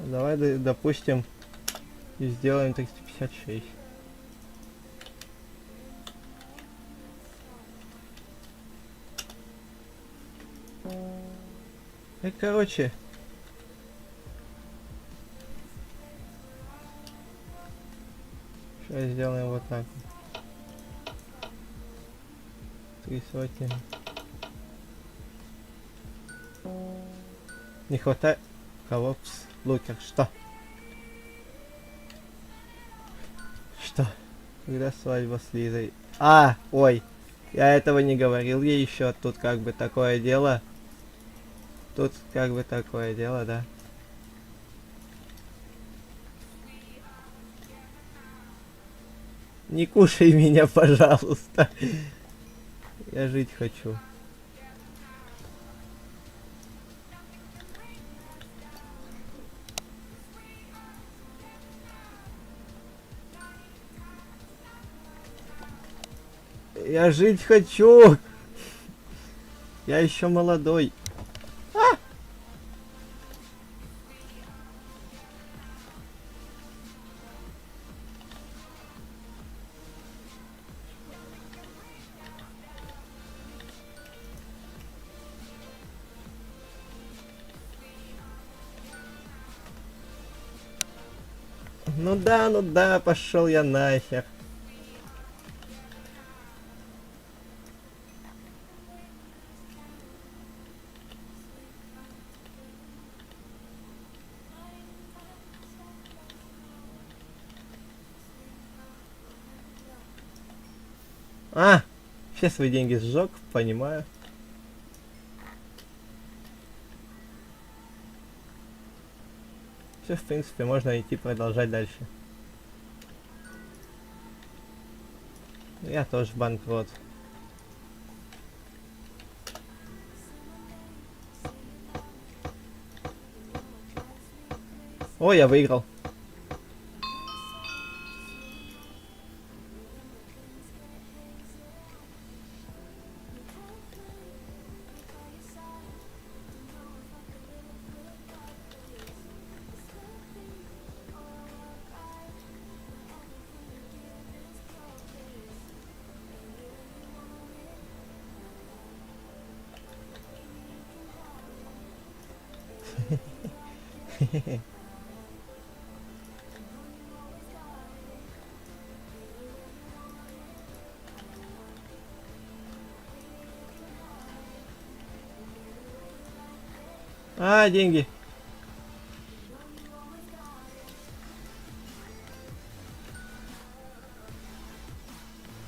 Давай, допустим, и сделаем 356. И, короче, сейчас сделаем вот так. 3 сотни. Не хватает. Кого? Пс, Лукер, что? Что? Когда свадьба с Лизой? Ой, я этого не говорил ей еще. Тут как бы такое дело. Тут как бы такое дело, да. Не кушай меня, пожалуйста. Я жить хочу. Я жить хочу. Я еще молодой. Ну да, пошел я нахер. Все свои деньги сжег, понимаю. Все, в принципе, можно идти продолжать дальше. Я тоже банкрот. О, я выиграл. Деньги.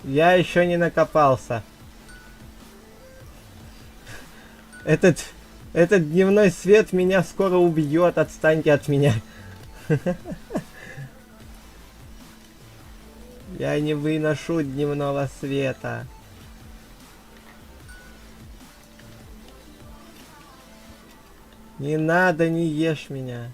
Я еще не накопался. Этот дневной свет меня скоро убьет. Отстаньте от меня. Я не выношу дневного света. Не надо, не ешь меня.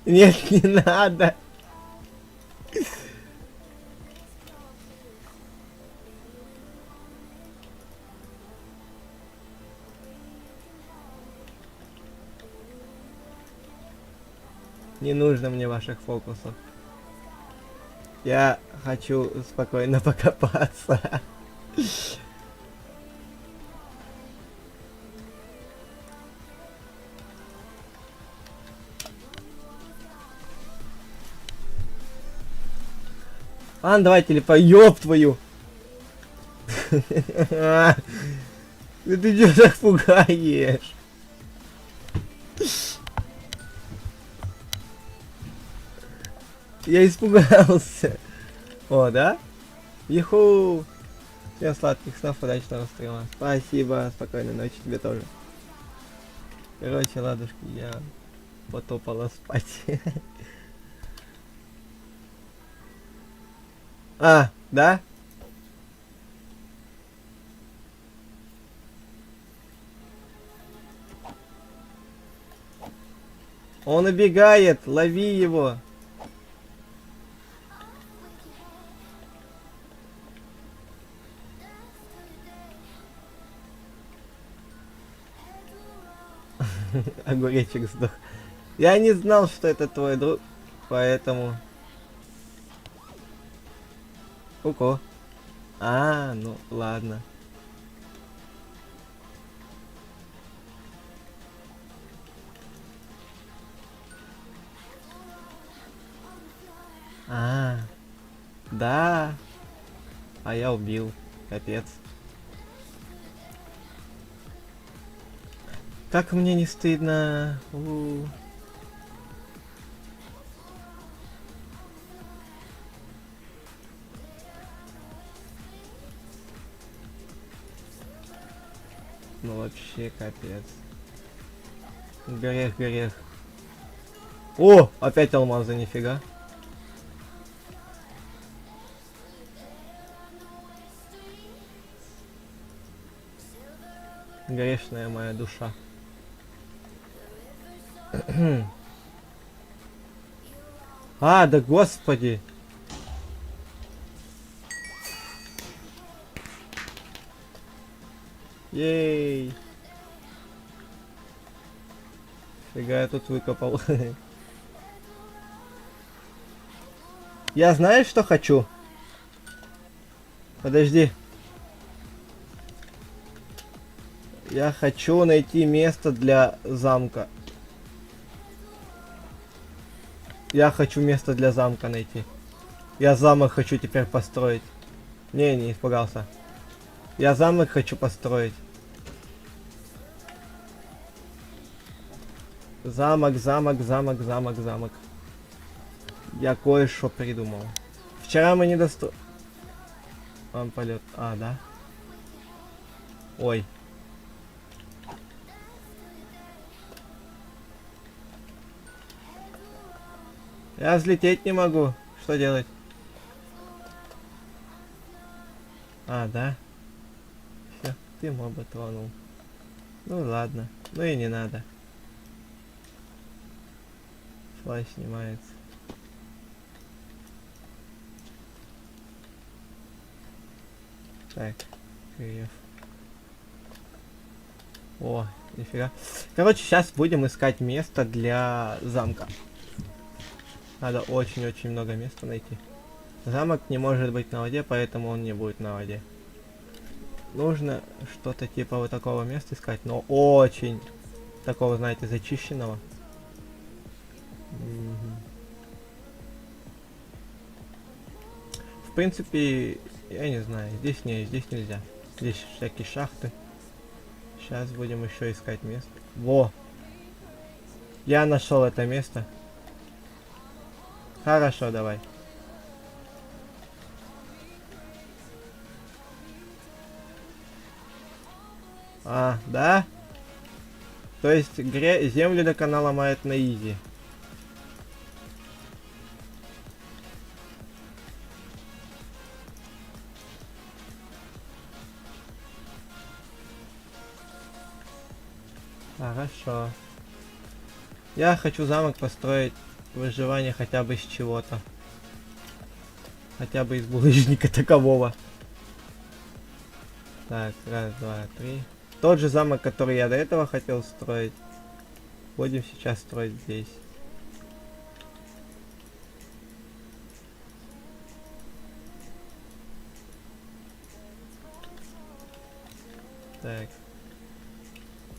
Нет, не надо. Не нужно мне ваших фокусов. Я хочу спокойно покопаться. Ладно, давай телефон. Ёб твою. Да ты чё так пугаешь? Я испугался. О, да? Иху! Всем сладких снов, удачного стрима. Спасибо, спокойной ночи тебе тоже. Короче, ладушки, я потопала спать. А, да? Он убегает, лови его. Огуречек сдох. Я не знал, что это твой друг, поэтому... Ку-ку. А, ну ладно. А, да. А я убил. Капец. Как мне не стыдно. Ну вообще капец. Грех, грех. О, опять алмазы, нифига. Грешная моя душа. А, да господи. Ей. Фига, я тут выкопал. Я знаю, что хочу. Подожди. Я хочу найти место для замка. Я хочу место для замка найти. Я замок хочу теперь построить. Не испугался. Я замок хочу построить. Замок, замок, замок, замок, замок. Я кое-что придумал. Вчера мы не достроили. Он полет. А, да? Ой. Я взлететь не могу. Что делать? А, да? Все, ты моба тронул. Ну ладно. Ну и не надо. Флай снимается. Так, крев. О, нифига. Короче, сейчас будем искать место для замка. Надо очень-очень много места найти. Замок не может быть на воде, поэтому он не будет на воде. Нужно что-то типа вот такого места искать, но очень такого, знаете, зачищенного. В принципе, я не знаю, здесь нельзя. Здесь всякие шахты. Сейчас будем еще искать место. Во! Я нашел это место. Хорошо, давай. А, да? То есть землю до канала ломает на изи. Хорошо. Я хочу замок построить, выживание хотя бы с чего-то. Хотя бы из булыжника такового. Так, раз, два, три. Тот же замок, который я до этого хотел строить. Будем сейчас строить здесь. Так.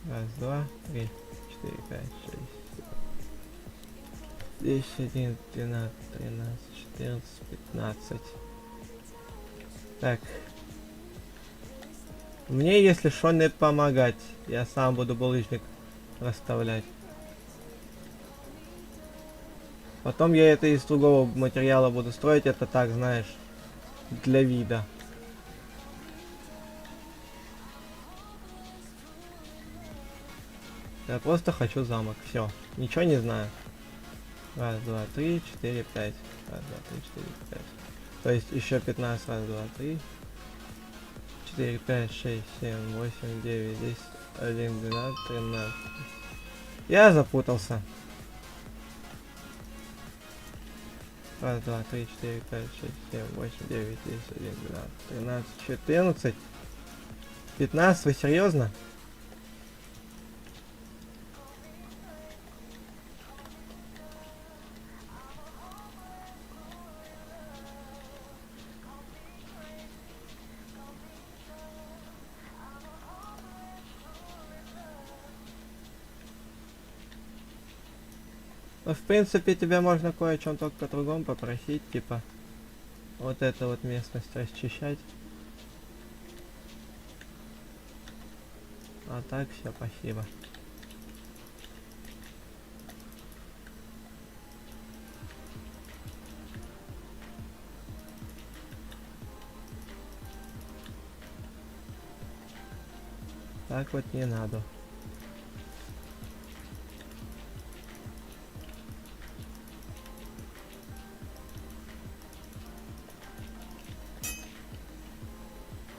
Раз, два, три, 4, 5, 6. 10, 11, 12, 13, 14, 15. Так. Мне, если что, не помогать. Я сам буду булыжник расставлять. Потом я это из другого материала буду строить. Это так, знаешь, для вида. Я просто хочу замок. Все. Ничего не знаю. Раз, два, три, 4, 5. Раз, два, три, 4, 5. То есть еще 15. Раз, два, три. 4, 5, 6, 7, 8, 9, 10, 11, 12, 13. Я запутался. Раз, два, три, 4, 5, 6, 7, 8, 9, 10, 11, 12, 13, 14. 15, вы серьезно? Ну, в принципе, тебя можно кое о чем только по-другому попросить, типа, вот эту вот местность расчищать. А так, все, спасибо. Так вот не надо.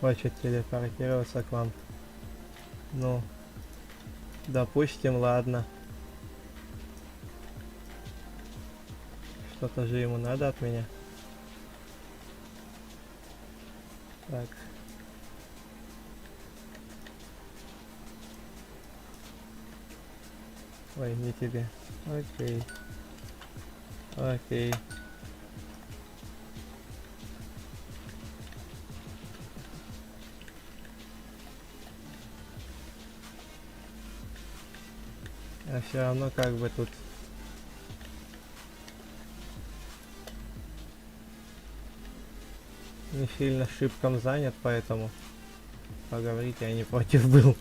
Хочет телепортироваться к вам. Ну, допустим, ладно. Что-то же ему надо от меня. Так. Ой, не тебе. Окей. Окей. А все равно как бы тут не сильно шибком занят, поэтому поговорить я не против был.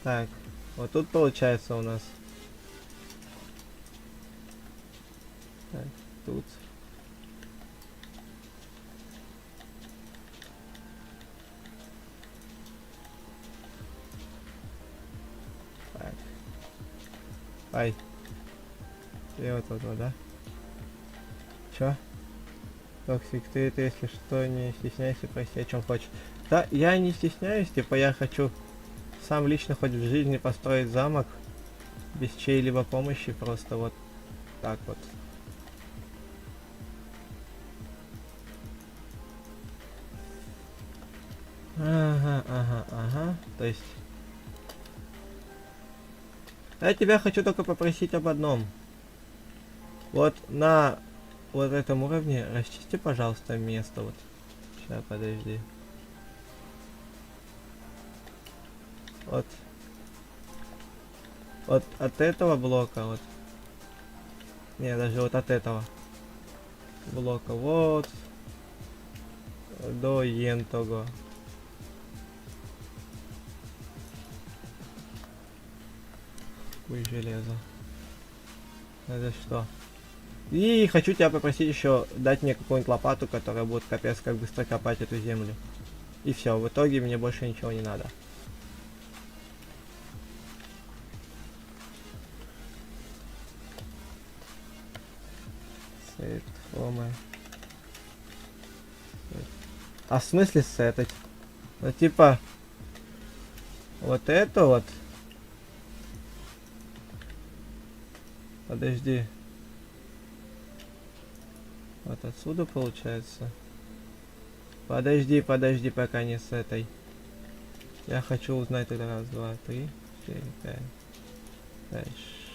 Так, вот тут получается у нас. Так, тут. Так. Ай. И вот тут, да? Чё? Токсик, ты если что, не стесняйся, проси о чем хочешь. Да, я не стесняюсь, типа я хочу сам лично хоть в жизни построить замок без чьей-либо помощи, просто вот так вот. Ага. То есть... Я тебя хочу только попросить об одном. Вот на вот этом уровне расчисти, пожалуйста, место вот. Сейчас, подожди. Вот. Вот от этого блока вот. Не, даже вот от этого блока вот до ентого. Ой, железо. Это что? И хочу тебя попросить еще дать мне какую-нибудь лопату, которая будет капец как быстро копать эту землю. И все, в итоге мне больше ничего не надо. Сет, формы. А в смысле сетать? Ну типа, вот это вот. Подожди. Вот отсюда получается. Подожди, пока не с этой. Я хочу узнать это. Раз, два, три, четыре, пять, пять,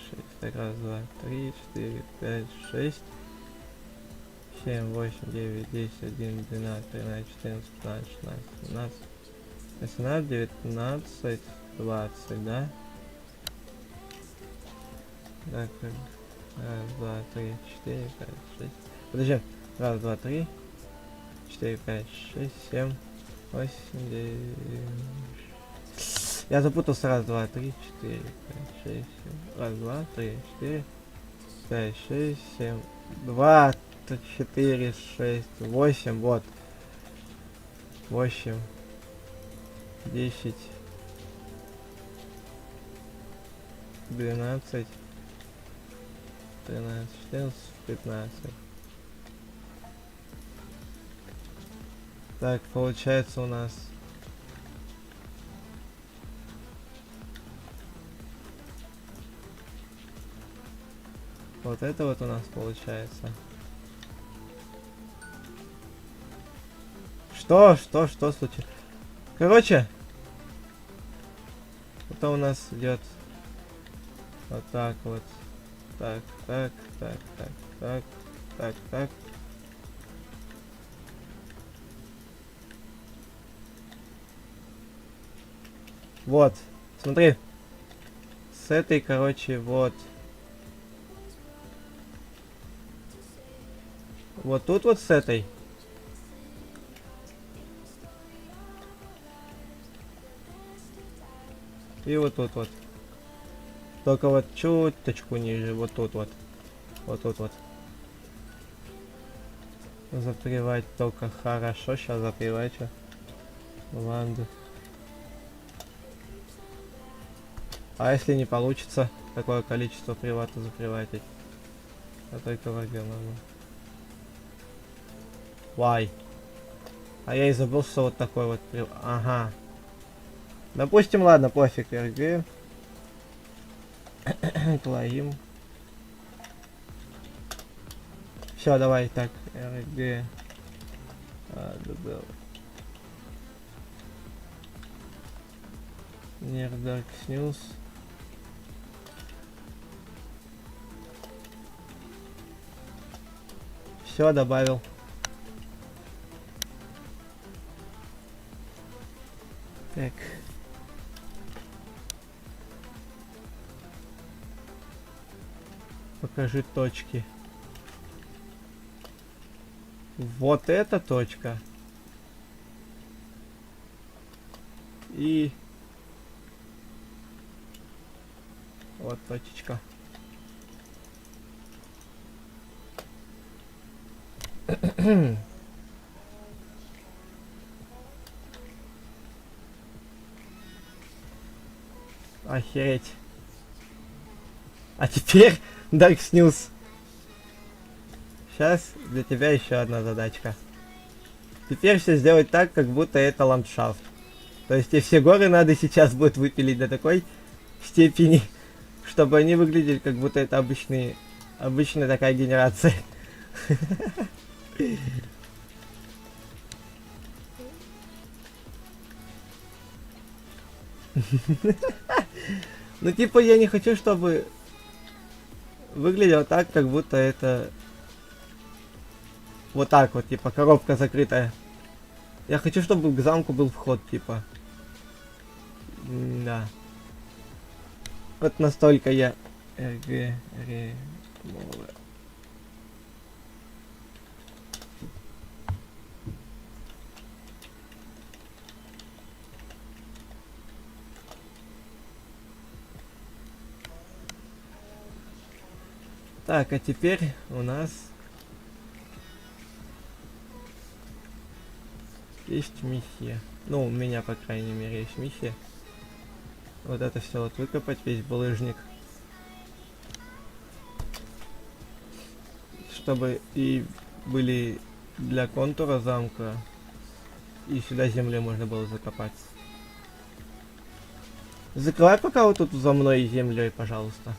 шесть. Так, раз, два, три, четыре, пять, шесть. 7, 8, 9, 10, 11, 12, 13, 14, 15, 16, 17, 18, 19, 20, да? Так, раз, два, три, 4, 5, 6. Подожди. Раз, два, три, 4, 5, 6, 7, 8, 9. Я запутался. Раз, два, три, 4, 5, 6, 7. Раз, два, три, 4, 5, 6, 7, 2, 4, 6, 8, вот. 8, 10, 12, 13, 14, 15. Так, получается у нас... Вот это вот у нас получается. Что случилось? Короче, это у нас идет вот так вот. Так. Вот, смотри. С этой, короче, вот. Вот тут вот с этой. И вот тут вот. Только вот чуточку ниже. Вот тут вот. Вот тут вот. Запривать только хорошо. Сейчас запривайте. Ладно. А если не получится такое количество привата заприватить? Я только вагон могу. Вай. А я и забыл, что вот такой вот Ага. Допустим, ладно, пофиг. РГ. Клоим. Все, давай, так. РГ. Нердарк снюс. Все, добавил. Так. Покажи точки. Вот эта точка. И вот точечка. Охереть. А теперь Dark Snooze. Сейчас для тебя еще одна задачка. Теперь все сделать так, как будто это ландшафт. То есть и все горы надо сейчас будет выпилить до такой степени, чтобы они выглядели, как будто это обычная такая генерация. Ну типа я не хочу, чтобы выглядело так, как будто это вот так вот, типа коробка закрытая. Я хочу, чтобы к замку был вход, типа. Да. Вот настолько я... Так, а теперь у нас есть миссия. Ну, у меня, по крайней мере, есть миссия. Вот это все вот выкопать, весь булыжник. Чтобы и были для контура замка, и сюда земли можно было закопать. Закрывай пока вот тут за мной землей, пожалуйста.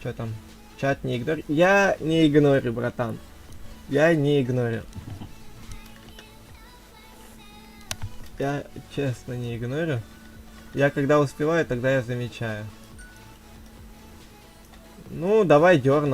Чё там? Чат не игнорь. Я не игнорю, братан. Я не игнорю. Я честно не игнорю. Я когда успеваю, тогда я замечаю. Ну, давай дерну.